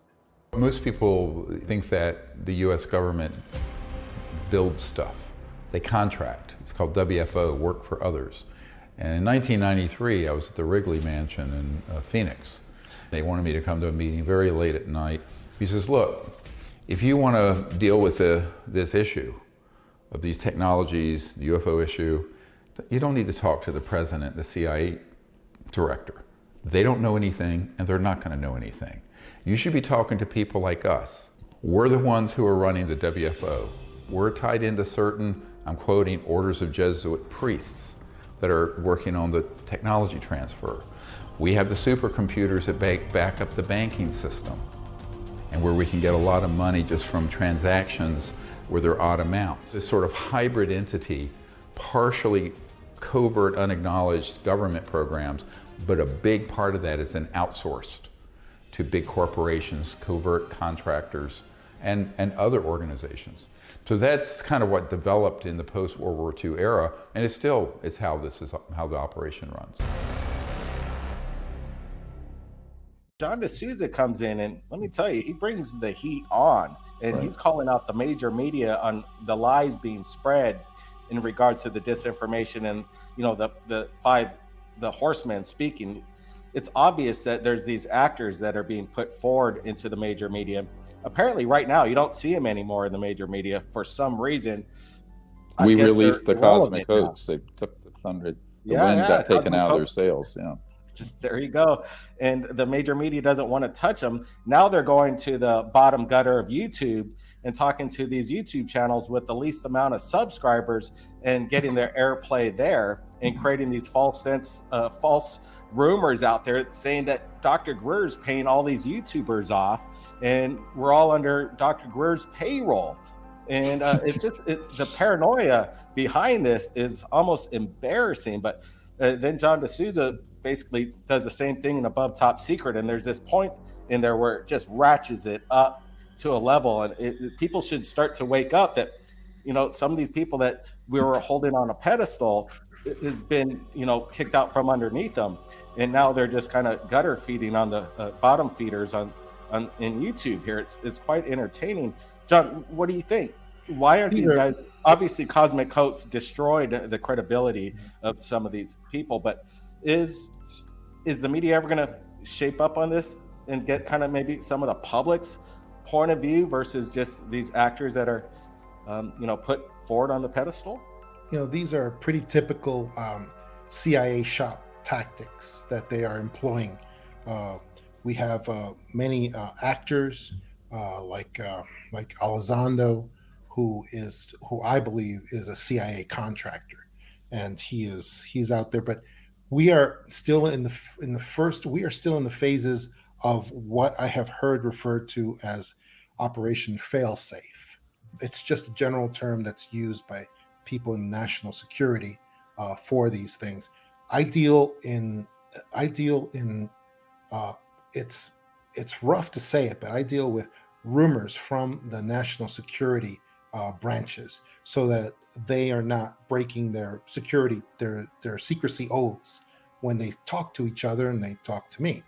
Most people think that the U.S. government builds stuff. They contract. It's called WFO, work for others. And in 1993, I was at the Wrigley Mansion in Phoenix. They wanted me to come to a meeting very late at night. He says, look, if you want to deal with this issue of these technologies, the UFO issue, you don't need to talk to the president, the CIA director. They don't know anything, and they're not going to know anything. You should be talking to people like us. We're the ones who are running the WFO. We're tied into certain, I'm quoting, orders of Jesuit priests that are working on the technology transfer. We have the supercomputers that back up the banking system, and where we can get a lot of money just from transactions where they're odd amounts. This sort of hybrid entity, partially covert, unacknowledged government programs, but a big part of that is then outsourced to big corporations, covert contractors, and other organizations. So that's kind of what developed in the post-World War II era, and it still is how the operation runs. John D'Souza comes in, and let me tell you, he brings the heat on, and he's calling out the major media on the lies being spread in regards to the disinformation and the horsemen speaking. It's obvious that there's these actors that are being put forward into the major media. Apparently right now you don't see them anymore in the major media for some reason. We released the Cosmic Hoax. They took the thunder. The wind got taken out of their sails. Yeah. There you go. And the major media doesn't want to touch them. Now they're going to the bottom gutter of YouTube and talking to these YouTube channels with the least amount of subscribers and getting their airplay there and creating these false rumors out there saying that Dr. Greer is paying all these YouTubers off and we're all under Dr. Greer's payroll. And the paranoia behind this is almost embarrassing. But then John D'Souza basically does the same thing in Above Top Secret, and there's this point in there where it just ratchets it up to a level, and people should start to wake up that some of these people that we were holding on a pedestal has been kicked out from underneath them, and now they're just kind of gutter feeding on the bottom feeders in YouTube here. It's quite entertaining. John, what do you think? Why aren't these guys? Obviously, Cosmic Hoax destroyed the credibility of some of these people, but is the media ever going to shape up on this and get kind of maybe some of the public's point of view versus just these actors that are, put forward on the pedestal? These are pretty typical CIA shop tactics that they are employing. We have many actors like Elizondo, who I believe is a CIA contractor, and he's out there. But we are still we are still in the phases of what I have heard referred to as Operation Failsafe. It's just a general term that's used by people in national security for these things. I deal in I deal in uh, it's it's rough to say it, but I deal with rumors from the national security branches, so that they are not breaking their secrecy oaths when they talk to each other and they talk to me.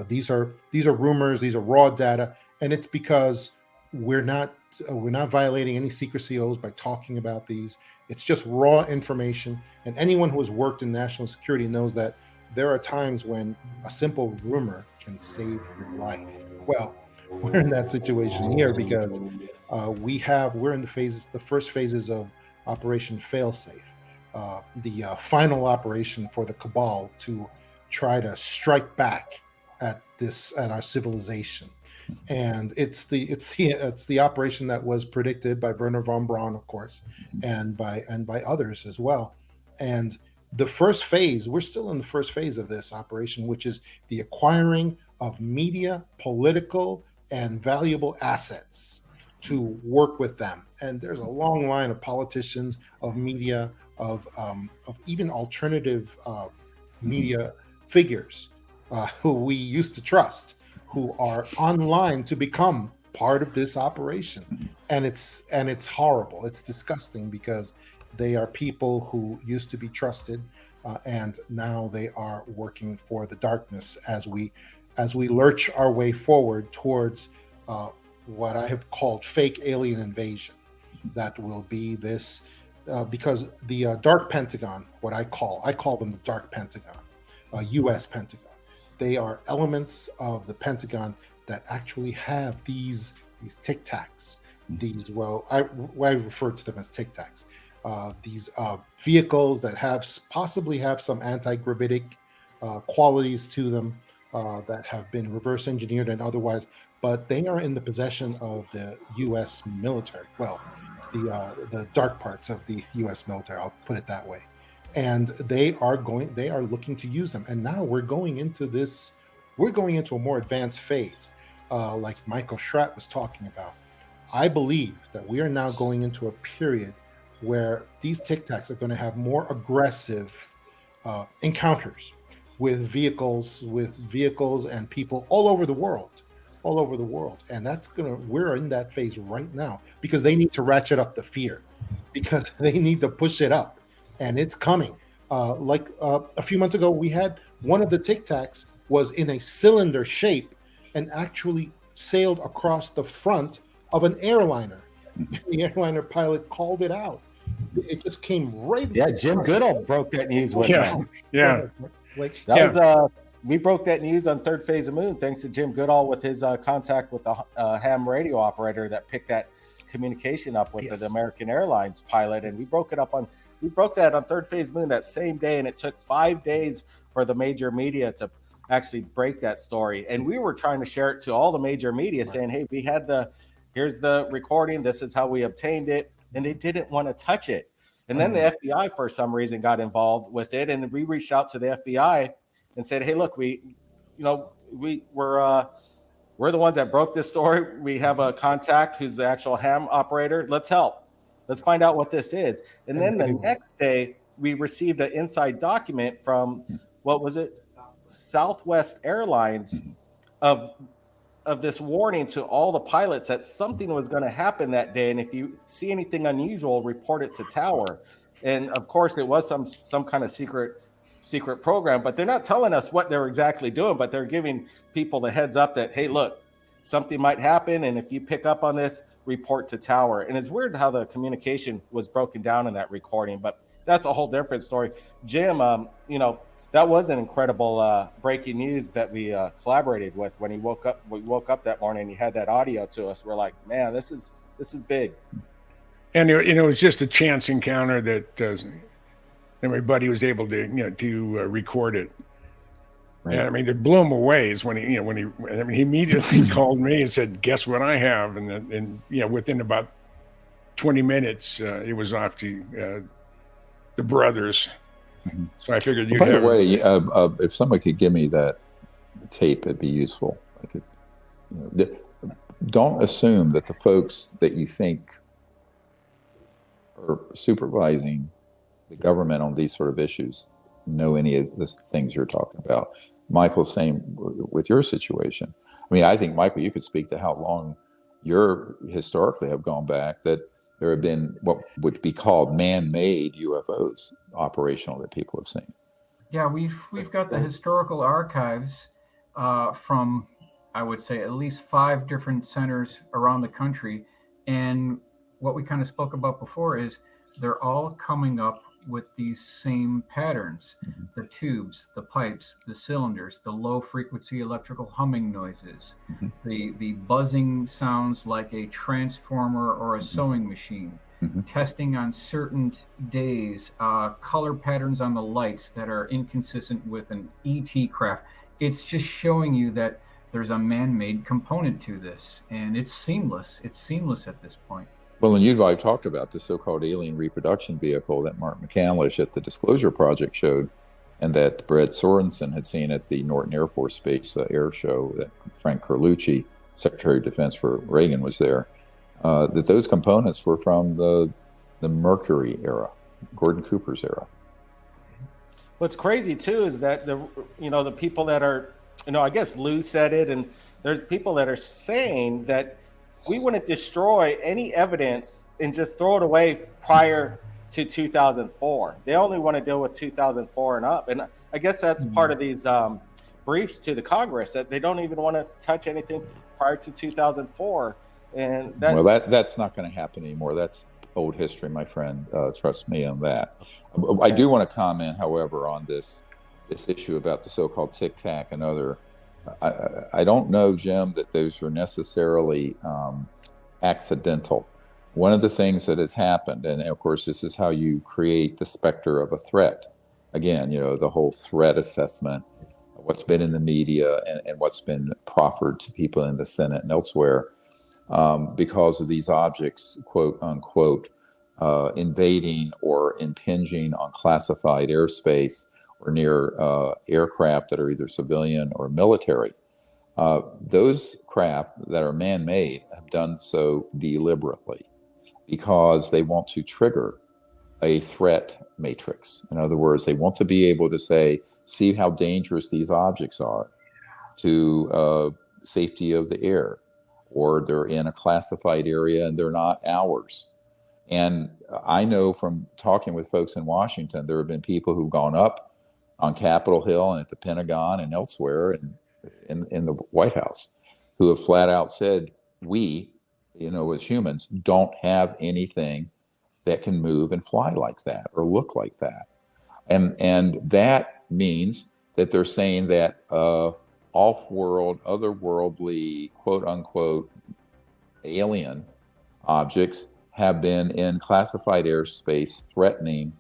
These are rumors, these are raw data, and it's because we're not violating any secrecy oaths by talking about these. It's just raw information, and anyone who has worked in national security knows that there are times when a simple rumor can save your life. Well, we're in that situation here because we're in the first phases of Operation Failsafe, the final operation for the cabal to try to strike back at our civilization. And it's the operation that was predicted by Werner von Braun, of course, and by others as well. And the first phase, we're still in the first phase of this operation, which is the acquiring of media, political, and valuable assets to work with them. And there's a long line of politicians, of media, of even alternative media figures who we used to trust, who are online to become part of this operation. And it's horrible. It's disgusting because they are people who used to be trusted, and now they are working for the darkness as we lurch our way forward towards what I have called fake alien invasion. That will be this because the dark Pentagon, what I call them the dark Pentagon, U.S. Pentagon. They are elements of the Pentagon that actually have these tic tacs. I refer to them as tic tacs. These vehicles that possibly have some anti-gravitic qualities to them that have been reverse engineered and otherwise, but they are in the possession of the U.S. military. Well, the dark parts of the U.S. military, I'll put it that way. And they are looking to use them. And now we're going into a more advanced phase, like Michael Schratt was talking about. I believe that we are now going into a period where these tic tacs are going to have more aggressive encounters with vehicles and people all over the world. And we're in that phase right now because they need to ratchet up the fear, because they need to push it up, and it's coming. A few months ago, we had one of the tic tacs was in a cylinder shape and actually sailed across the front of an airliner. The airliner pilot called it out. It just came right. Yeah, Jim Goodall broke that news with Yeah. Yeah. We broke that news on Third Phase of Moon thanks to Jim Goodall with his contact with the ham radio operator that picked that communication up with the American Airlines pilot, and we broke that on Third Phase of Moon that same day, and it took 5 days for the major media to actually break that story. And we were trying to share it to all the major media, saying, "Hey, here's the recording. This is how we obtained it," and they didn't want to touch it. And then the FBI, for some reason, got involved with it, and we reached out to the FBI and said, "Hey, look, we're the ones that broke this story. We have a contact who's the actual ham operator. Let's help. Let's find out what this is." And then the next day, we received an inside document from Southwest Airlines of this warning to all the pilots that something was going to happen that day, and if you see anything unusual, report it to Tower. And of course, it was some kind of secret program, but they're not telling us what they're exactly doing, but they're giving people the heads up that, hey, look, something might happen, and if you pick up on this, report to Tower. And it's weird how the communication was broken down in that recording, but that's a whole different story. Jim, that was an incredible breaking news that we collaborated with when we woke up that morning and he had that audio to us. We're like, man, this is big. And it was just a chance encounter that everybody was able to record it. Right. And I mean, it blew him away is when he immediately called me and said, "Guess what I have?" And within about 20 minutes, it was off to the brothers. Mhm. So I figured you'd By the have way, if somebody could give me that tape, it'd be useful. I could, don't assume that the folks that you think are supervising the government on these sort of issues know any of the things you're talking about. Michael, same with your situation. I mean, I think, Michael, you could speak to how long you're historically have gone back that there have been what would be called man-made UFOs operational that people have seen. Yeah, we've got the historical archives from, I would say, at least 5 different centers around the country, and what we kind of spoke about before is they're all coming up with these same patterns: the tubes, the pipes, the cylinders, the low frequency electrical humming noises, the buzzing sounds like a transformer or a sewing machine, testing on certain days, color patterns on the lights that are inconsistent with an ET craft. It's just showing you that there's a man-made component to this, and it's seamless. It's seamless at this point. Well, and I've talked about the so-called alien reproduction vehicle that Mark McCandlish at the Disclosure Project showed, and that Brett Sorensen had seen at the Norton Air Force Base Air Show, that Frank Carlucci, Secretary of Defense for Reagan, was there, that those components were from the Mercury era, Gordon Cooper's era. What's crazy too is that the people that are, I guess Lou said it, and there's people that are saying that we wouldn't destroy any evidence and just throw it away prior to 2004. They only want to deal with 2004 and up. And I guess that's part of these briefs to the Congress, that they don't even want to touch anything prior to 2004. And that's not going to happen anymore. That's old history, my friend. Trust me on that. I do want to comment, however, on this issue about the so-called Tic Tac and other. I don't know, Jim, that those are necessarily accidental. One of the things that has happened, and of course this is how you create the specter of a threat. Again, the whole threat assessment, what's been in the media and what's been proffered to people in the Senate and elsewhere, because of these objects, quote unquote, invading or impinging on classified airspace or near aircraft that are either civilian or military. Those craft that are man-made have done so deliberately because they want to trigger a threat matrix. In other words, they want to be able to see how dangerous these objects are to safety of the air, or they're in a classified area and they're not ours. And I know from talking with folks in Washington, there have been people who've gone up on Capitol Hill and at the Pentagon and elsewhere and in the White House, who have flat out said, we, as humans, don't have anything that can move and fly like that or look like that. And that means that they're saying that off-world, otherworldly, quote unquote, alien objects have been in classified airspace threatening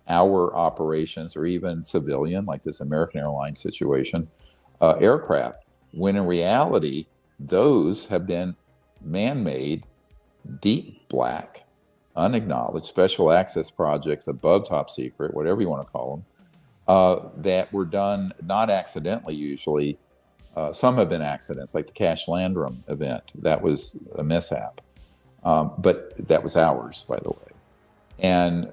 our operations, or even civilian, like this American Airlines situation, aircraft, when in reality, those have been man-made, deep black, unacknowledged, special access projects above top secret, whatever you want to call them, that were done not accidentally usually. Some have been accidents, like the Cash Landrum event. That was a mishap. But that was ours, by the way. And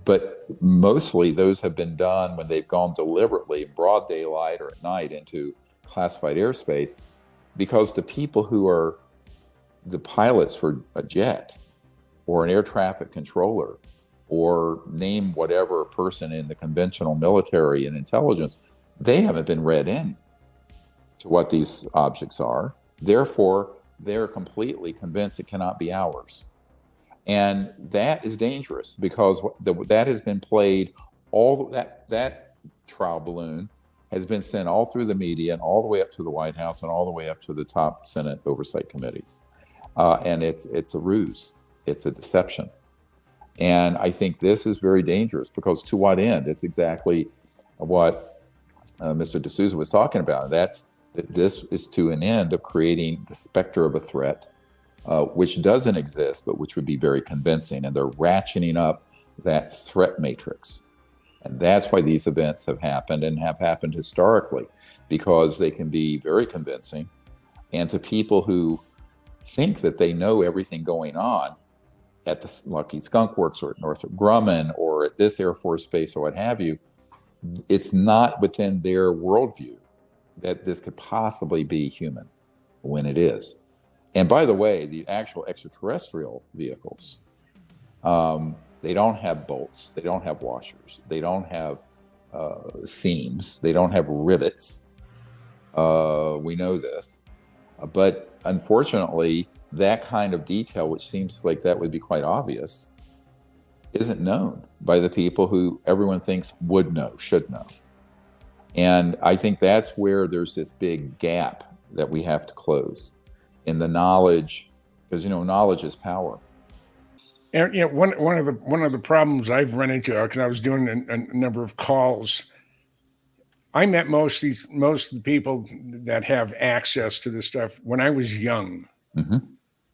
but mostly those have been done when they've gone deliberately in broad daylight or at night into classified airspace, because the people who are the pilots for a jet or an air traffic controller, or name whatever person in the conventional military and intelligence, they haven't been read in to what these objects are. Therefore, they're completely convinced it cannot be ours. And that is dangerous, because that has been played, that trial balloon has been sent all through the media and all the way up to the White House and all the way up to the top Senate oversight committees. And it's a ruse. It's a deception. And I think this is very dangerous, because to what end? It's exactly what Mr. D'Souza was talking about. That this is to an end of creating the specter of a threat, which doesn't exist, but which would be very convincing. And they're ratcheting up that threat matrix. And that's why these events have happened and have happened historically, because they can be very convincing. And to people who think that they know everything going on at the Lucky Skunk Works or at Northrop Grumman or at this Air Force base or what have you, it's not within their worldview that this could possibly be human when it is. And by the way, the actual extraterrestrial vehicles, they don't have bolts, they don't have washers, they don't have seams, they don't have rivets. We know this. But unfortunately, that kind of detail, which seems like that would be quite obvious, isn't known by the people who everyone thinks would know, should know. And I think that's where there's this big gap that we have to close in the knowledge, because knowledge is power. And one of the problems I've run into, because I was doing a number of calls, I met most of the people that have access to this stuff when I was young. Mm-hmm.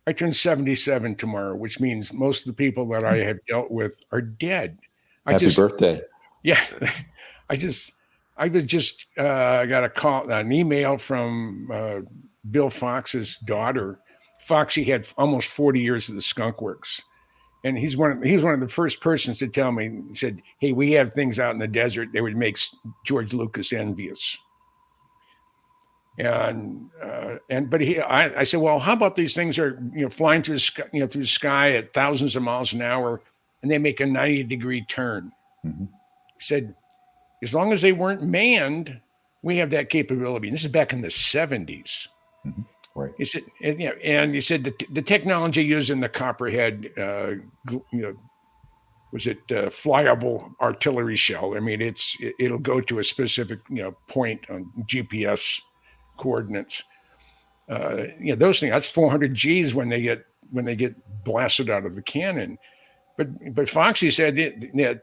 I turn 77 tomorrow, which means most of the people that I have dealt with are dead. Happy birthday! Yeah, I got a call, an email from Bill Fox's daughter. Foxy had almost 40 years of the Skunk Works. And he was one of the first persons to tell me, he said, "Hey, we have things out in the desert that would make George Lucas envious." But I said, "Well, how about these things are flying through the sky at thousands of miles an hour, and they make a 90-degree turn?" Mm-hmm. He said, "As long as they weren't manned, we have that capability." And this is back in the 70s. Mm-hmm. Right. He said, and he said the technology used in the Copperhead, was it flyable artillery shell? I mean, it'll go to a specific point on GPS coordinates. Those things, that's 400 G's when they get blasted out of the cannon. But Foxy said that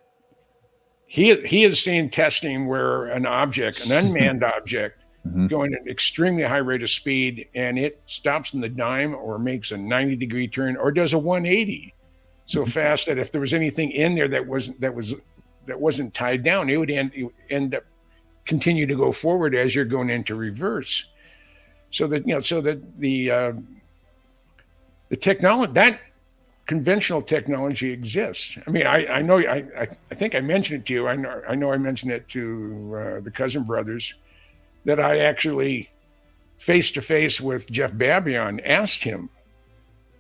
he has seen testing where an unmanned object, mm-hmm. going at an extremely high rate of speed, and it stops in the dime or makes a 90-degree turn or does a 180 so fast that if there was anything in there that wasn't tied down, it would end up continue to go forward as you're going into reverse. So that the technology, that conventional technology exists. I mean, I know I think I mentioned it to you. I know I mentioned it to the Cousin brothers, that I actually, face-to-face with Jeff Babion, asked him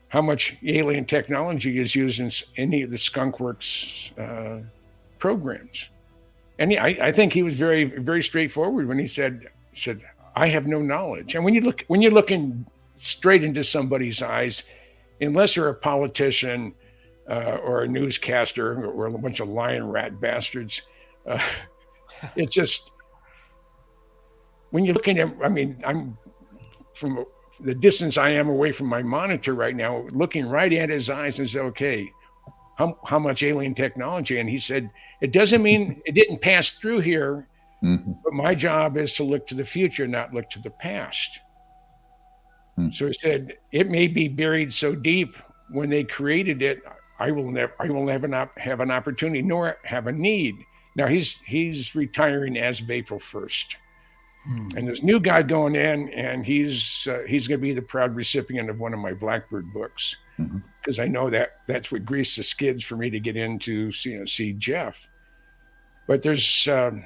how much alien technology is used in any of the Skunk Works programs. And I think he was very, very straightforward when he said, "I have no knowledge." And when you're looking straight into somebody's eyes, unless you're a politician or a newscaster or a bunch of lion rat bastards, it's just, when you're looking at, I mean, I'm from the distance I am away from my monitor right now, looking right at his eyes and say, "Okay, how much alien technology?" And he said, "It doesn't mean it didn't pass through here, mm-hmm. but my job is to look to the future, not look to the past." Mm-hmm. So he said, "It may be buried so deep when they created it, I will never have an opportunity nor have a need." Now he's retiring as of April 1st. And this new guy going in, and he's going to be the proud recipient of one of my Blackbird books, because I know that's what greased the skids for me to get into see Jeff. But there's the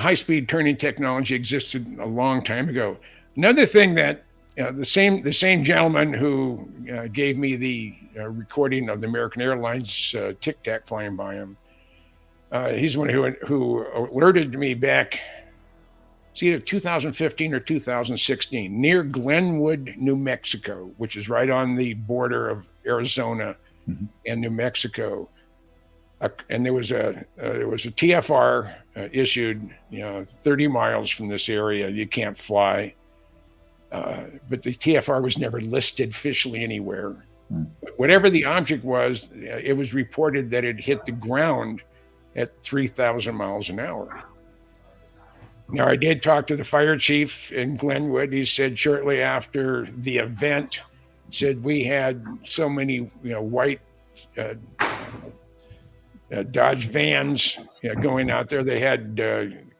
high-speed turning technology existed a long time ago. Another thing that the same gentleman who gave me the recording of the American Airlines Tic Tac flying by him. He's the one who alerted me back, it's either 2015 or 2016, near Glenwood, New Mexico, which is right on the border of Arizona and New Mexico. And there was a TFR issued, 30 miles from this area. You can't fly, but the TFR was never listed officially anywhere. But whatever the object was, it was reported that it hit the ground at 3,000 miles an hour. Now, I did talk to the fire chief in Glenwood. He said shortly after the event, said we had so many, white Dodge vans going out there. They had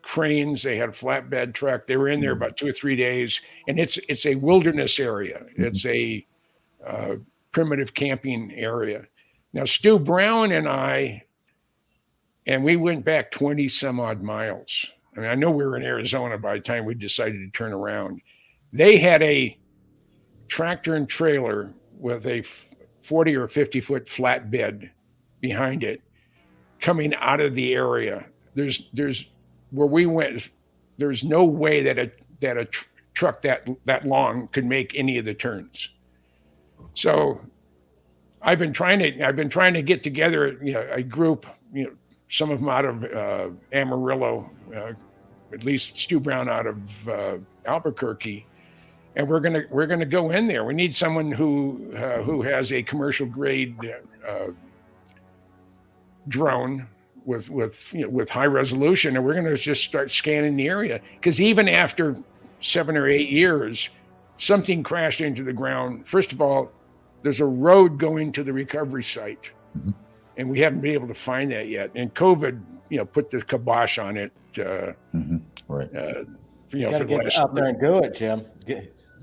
cranes. They had a flatbed truck. They were in there about 2 or 3 days, and it's a wilderness area. It's a primitive camping area. Now, Stu Brown and we went back 20 some odd miles. I mean, I know we were in Arizona by the time we decided to turn around. They had a tractor and trailer with a 40 or 50 foot flatbed behind it coming out of the area. There's where we went, there's no way that a truck that long could make any of the turns. So I've been trying to get together, a group, some of them out of Amarillo, at least Stu Brown out of Albuquerque, and we're gonna go in there. We need someone who has a commercial grade drone with high resolution, and we're gonna just start scanning the area, because even after 7 or 8 years, something crashed into the ground. First of all, there's a road going to the recovery site. Mm-hmm. And we haven't been able to find that yet. And COVID, put the kibosh on it. Right. You got to get out there and do it, Jim.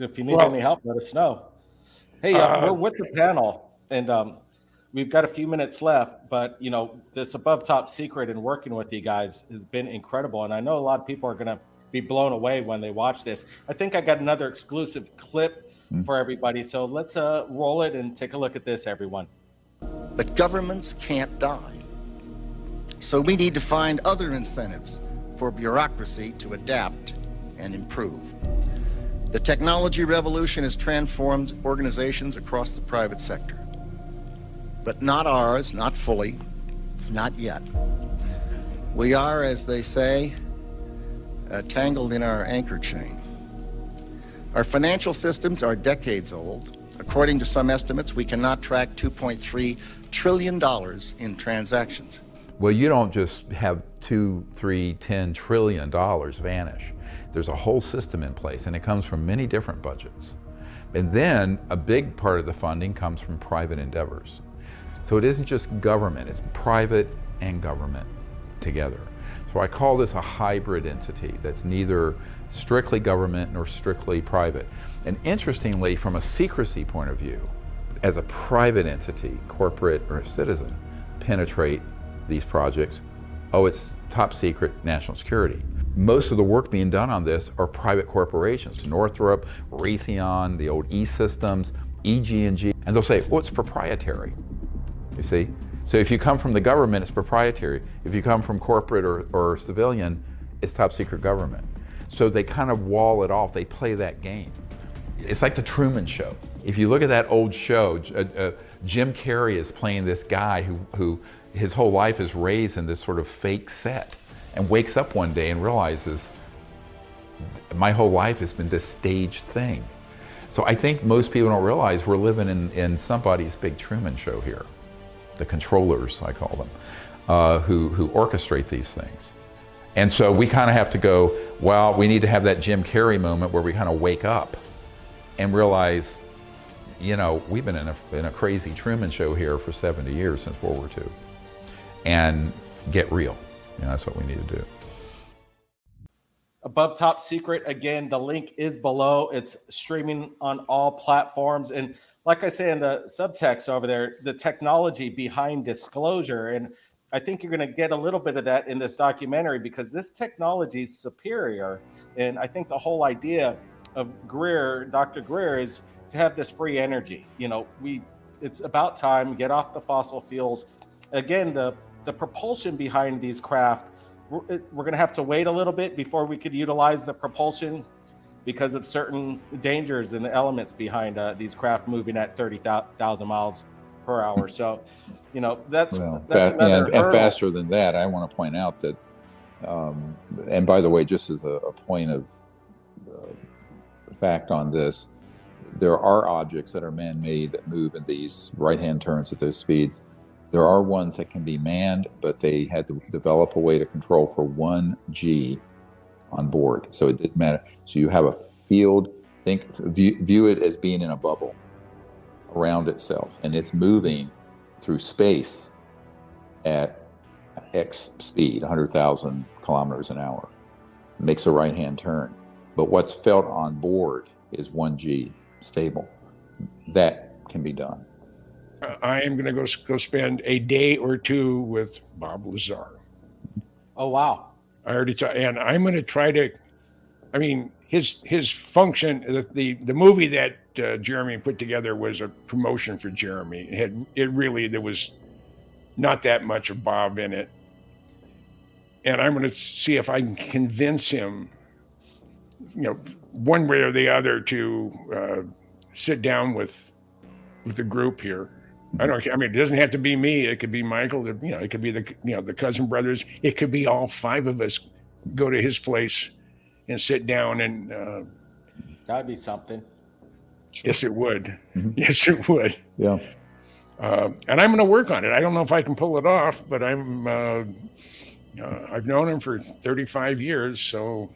If you need any help, let us know. Hey, we're with the panel, and we've got a few minutes left. But this above top secret and working with you guys has been incredible, and I know a lot of people are going to be blown away when they watch this. I think I got another exclusive clip for everybody, so let's roll it and take a look at this, everyone. But governments can't die. So we need to find other incentives for bureaucracy to adapt and improve. The technology revolution has transformed organizations across the private sector. But not ours, not fully, not yet. We are, as they say, tangled in our anchor chain. Our financial systems are decades old. According to some estimates, we cannot track $2.3 trillion in transactions. Well, you don't just have 2, 3, 10 trillion dollars vanish. There's a whole system in place, and it comes from many different budgets. And then a big part of the funding comes from private endeavors. So it isn't just government, it's private and government together. So I call this a hybrid entity that's neither strictly government nor strictly private. And interestingly, from a secrecy point of view, as a private entity, corporate or citizen, penetrate these projects, it's top secret national security. Most of the work being done on this are private corporations, Northrop, Raytheon, the old E-Systems, EG&G, and they'll say, it's proprietary, you see? So if you come from the government, it's proprietary. If you come from corporate or civilian, it's top secret government. So they kind of wall it off, they play that game. It's like the Truman Show. If you look at that old show, Jim Carrey is playing this guy who his whole life is raised in this sort of fake set and wakes up one day and realizes, my whole life has been this staged thing. So I think most people don't realize we're living in somebody's big Truman Show here. The controllers, I call them, who orchestrate these things. And so we kind of have to go, we need to have that Jim Carrey moment where we kind of wake up and realize, we've been in a crazy Truman Show here for 70 years since World War II. And get real. That's what we need to do. Above Top Secret, again, the link is below. It's streaming on all platforms. And like I say in the subtext over there, the technology behind disclosure. And I think you're going to get a little bit of that in this documentary, because this technology is superior. And I think the whole idea of Greer, Dr. Greer, is to have this free energy. It's about time, get off the fossil fuels. Again, the propulsion behind these craft, we're going to have to wait a little bit before we could utilize the propulsion because of certain dangers and the elements behind these craft moving at 30,000 miles per hour. So, that's another and faster than that. I want to point out that, and by the way, just as a point of fact on this, there are objects that are man-made that move in these right-hand turns at those speeds There are ones that can be manned, but they had to develop a way to control for 1G on board. So it didn't matter. So you have a field, view it as being in a bubble around itself, and it's moving through space at X speed, 100,000 kilometers an hour. It makes a right-hand turn. But what's felt on board is 1G stable. That can be done. I am going to go spend a day or two with Bob Lazar. Oh, wow. I already and I'm going to try to. I mean, his function. The movie that Jeremy put together was a promotion for Jeremy. There was not that much of Bob in it, and I'm going to see if I can convince him, one way or the other, to sit down with the group here. I mean, it doesn't have to be me. It could be Michael. It could be the cousin brothers. It could be all five of us go to his place and sit down and. That'd be something. Yes, it would. Mm-hmm. Yes, it would. Yeah. And I'm going to work on it. I don't know if I can pull it off, but I've known him for 35 years, so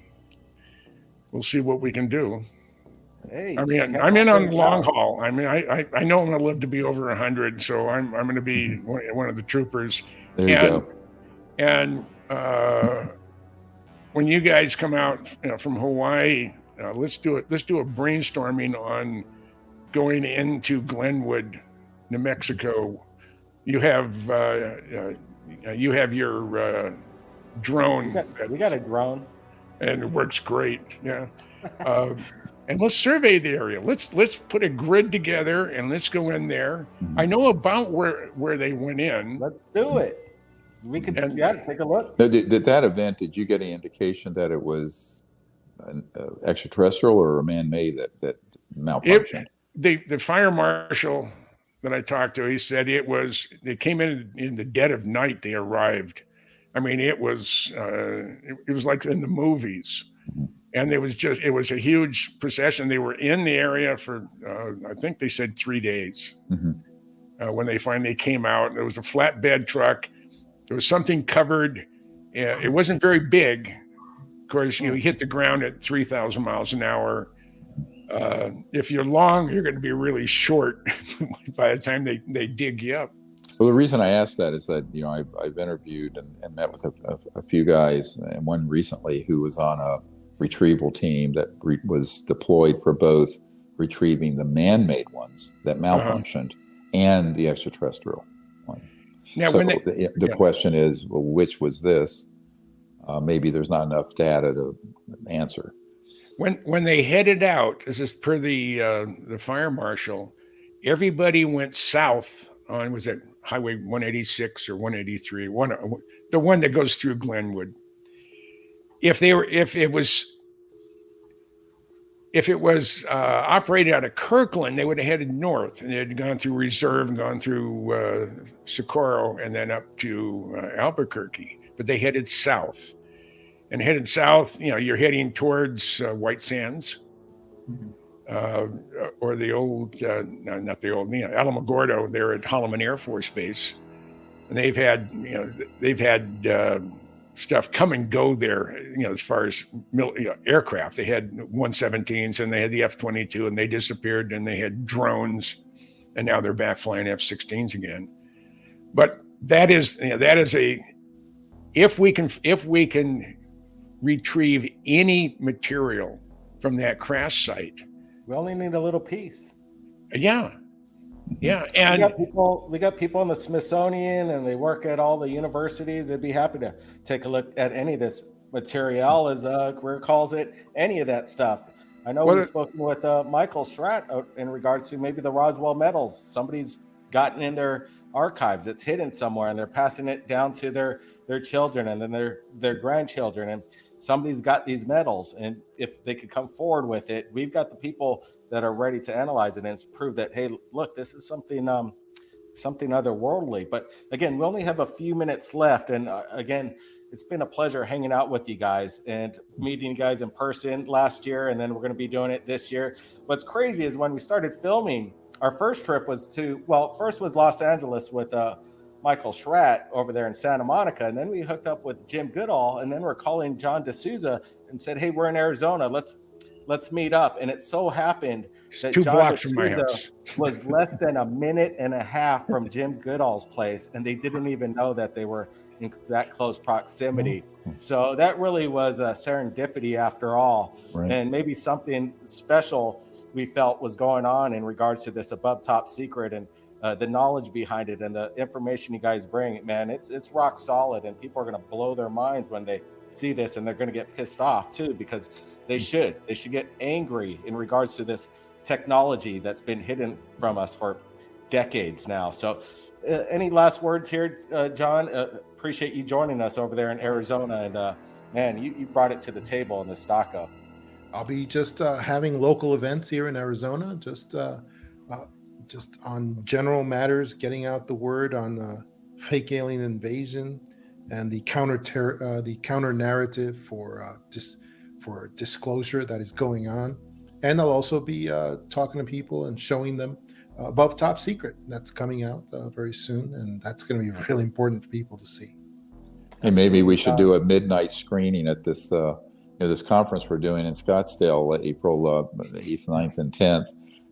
we'll see what we can do. Hey, I mean, I'm in on the long haul. I mean, I know I'm going to live to be over 100, so I'm going to be one of the troopers. There you go. And when you guys come out from Hawaii, let's do it. Let's do a brainstorming on going into Glenwood, New Mexico. You have your drone. We got a drone, and it works great. Yeah. And let's survey the area. Let's put a grid together and let's go in there. I know about where they went in. Let's do it. We could take a look. Did that event, did you get any indication that it was an extraterrestrial or a man-made that malfunctioned? The fire marshal that I talked to, he said they came in the dead of night. They arrived. I mean, it was like in the movies. And it was a huge procession. They were in the area for, I think they said 3 days. When they finally came out. There was a flatbed truck. There was something covered. It wasn't very big. Of course, you hit the ground at 3,000 miles an hour. If you're long, you're going to be really short by the time they dig you up. Well, the reason I asked that is that, I've interviewed and met with a few guys, and one recently who was on a retrieval team that was deployed for both retrieving the man-made ones that malfunctioned and the extraterrestrial one. Now, so the question is, well, which was this? Maybe there's not enough data to answer. When they headed out, this is per the fire marshal, everybody went south on, was it Highway 186 or 183, the one that goes through Glenwood. If it was operated out of Kirkland, they would have headed north, and they had gone through Reserve and gone through Socorro and then up to Albuquerque. But they headed south, and headed south. You're heading towards White Sands, or the old, not the old, Alamogordo. They're at Holloman Air Force Base, and they've had stuff come and go there, as far as aircraft. They had 117s and they had the F-22 and they disappeared, and they had drones, and now they're back flying F-16s again. But that is if we can retrieve any material from that crash site, we only need a little piece. Yeah. And we got people in the Smithsonian, and they work at all the universities. They'd be happy to take a look at any of this material, as Greer calls it, any of that stuff. I know we've spoken with Michael Schratt in regards to maybe the Roswell medals. Somebody's gotten in their archives. It's hidden somewhere, and they're passing it down to their children and then their grandchildren. And somebody's got these medals, and if they could come forward with it, we've got the people that are ready to analyze it and prove that, hey, look, this is something otherworldly. But again, we only have a few minutes left, and again, it's been a pleasure hanging out with you guys and meeting you guys in person last year, and then we're going to be doing it this year. What's crazy is when we started filming, our first trip was first was Los Angeles with Michael Schratt over there in Santa Monica, and then we hooked up with Jim Goodall, and then we're calling John D'Souza and said, "Hey, we're in Arizona. Let's meet up." And it so happened that 2 John blocks from my D'Souza house. was less than a minute and a half from Jim Goodall's place, and they didn't even know that they were in that close proximity. So that really was a serendipity after all, Right. and maybe something special we felt was going on in regards to this above top secret, and the knowledge behind it and the information you guys bring. Man, it's rock solid, and people are going to blow their minds when they see this, and they're going to get pissed off too, because they should get angry in regards to this technology that's been hidden from us for decades now. So any last words here, John? Appreciate you joining us over there in Arizona, and man, you brought it to the table in the Stocko. I'll be just having local events here in Arizona, just on general matters, getting out the word on fake alien invasion and the counter narrative for disclosure that is going on. And I'll also be talking to people and showing them Above Top Secret that's coming out very soon, and that's going to be really important for people to see. Hey, maybe we should do a midnight screening at this this conference we're doing in Scottsdale, April 8th, 9th, and 10th.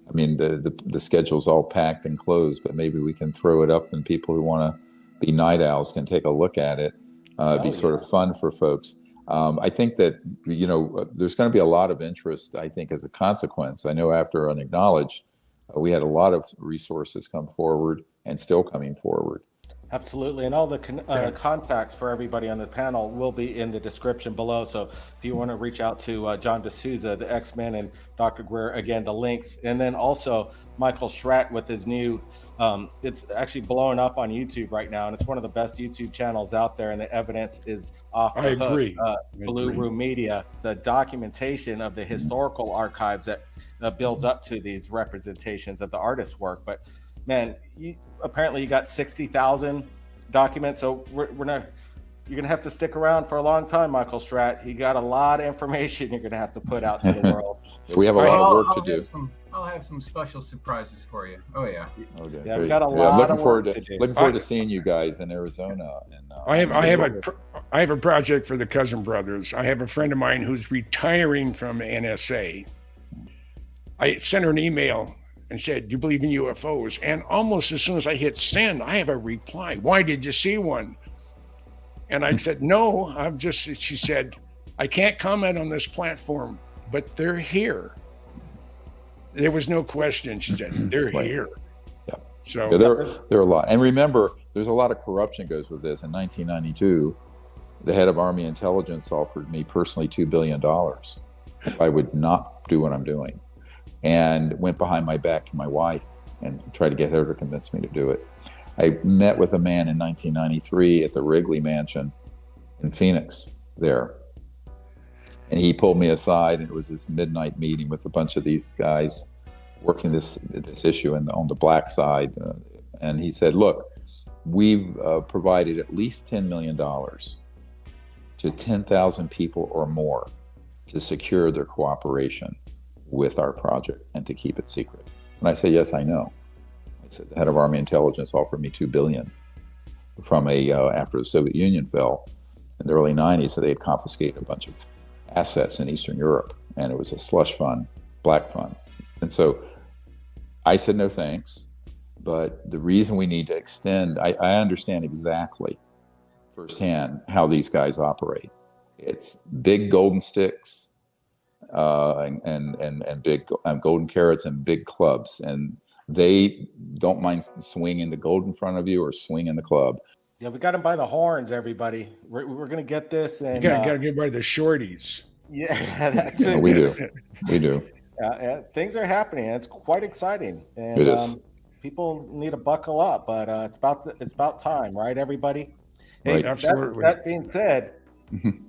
I mean, the schedule's all packed and closed, but maybe we can throw it up, and people who want to be night owls can take a look at it. It'd be sort of fun for folks. I think that, there's going to be a lot of interest, I think, as a consequence. I know after Unacknowledged, we had a lot of resources come forward and still coming forward. Absolutely. And all the contacts for everybody on the panel will be in the description below. So if you want to reach out to John D'Souza, the X-Men, and Dr. Greer, again, the links. And then also Michael Schratt with his new, it's actually blowing up on YouTube right now. And it's one of the best YouTube channels out there. And the evidence is off the hook. Agree. Blue Room Media, the documentation of the historical archives that builds up to these representations of the artist's work. But man, apparently you got 60,000 documents, so we're not. You're gonna have to stick around for a long time, Michael Schratt. You got a lot of information you're gonna have to put out to the world. We have a lot of work to do. I'll have some special surprises for you. Oh yeah. Okay. Yeah, we got a lot of work to do. Looking forward to seeing you guys in Arizona. And I have a project for the Cousin Brothers. I have a friend of mine who's retiring from NSA. I sent her an email and said, "Do you believe in UFOs?" And almost as soon as I hit send, I have a reply. "Why, did you see one?" And I said, "No, she said, "I can't comment on this platform, but they're here." There was no question. She said, "They're here." Yeah. So yeah, there are a lot. And remember, there's a lot of corruption goes with this. In 1992, the head of Army intelligence offered me personally $2 billion if I would not do what I'm doing, and went behind my back to my wife and tried to get her to convince me to do it. I met with a man in 1993 at the Wrigley Mansion in Phoenix there. And he pulled me aside, and it was this midnight meeting with a bunch of these guys working this issue on the black side. And he said, "Look, we've provided at least $10 million to 10,000 people or more to secure their cooperation with our project and to keep it secret." And I said, "Yes, I know." I said, "The head of Army intelligence offered me $2 billion from after the Soviet Union fell in the early 90s, so they had confiscated a bunch of assets in Eastern Europe, and it was a slush fund, black fund." And so I said, "No, thanks." But the reason we need to extend, I understand exactly firsthand how these guys operate. It's big golden sticks, and big golden carrots and big clubs, and they don't mind swinging the gold in front of you or swinging the club. Yeah, we got them by the horns, everybody. We're going to get this. And you got to get by the shorties. Yeah, that's it. We do. Things are happening. It's quite exciting. And it is. People need to buckle up, but it's about time, right, everybody? Hey, Right. Absolutely. That being said,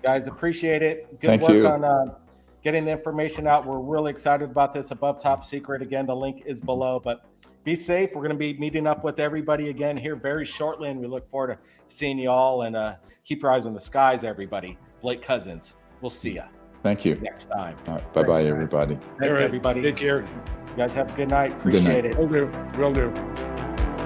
guys, appreciate it. Good Thank work you. on getting the information out. We're really excited about this Above Top Secret. Again, the link is below, but be safe. We're going to be meeting up with everybody again here very shortly, and we look forward to seeing you all, and keep your eyes on the skies, everybody. Blake Cousins, we'll see you. Thank you. Next time. All right, bye-bye, everybody. Thanks, All right. everybody. Take care. You guys have a good night. Appreciate night. it. Will do.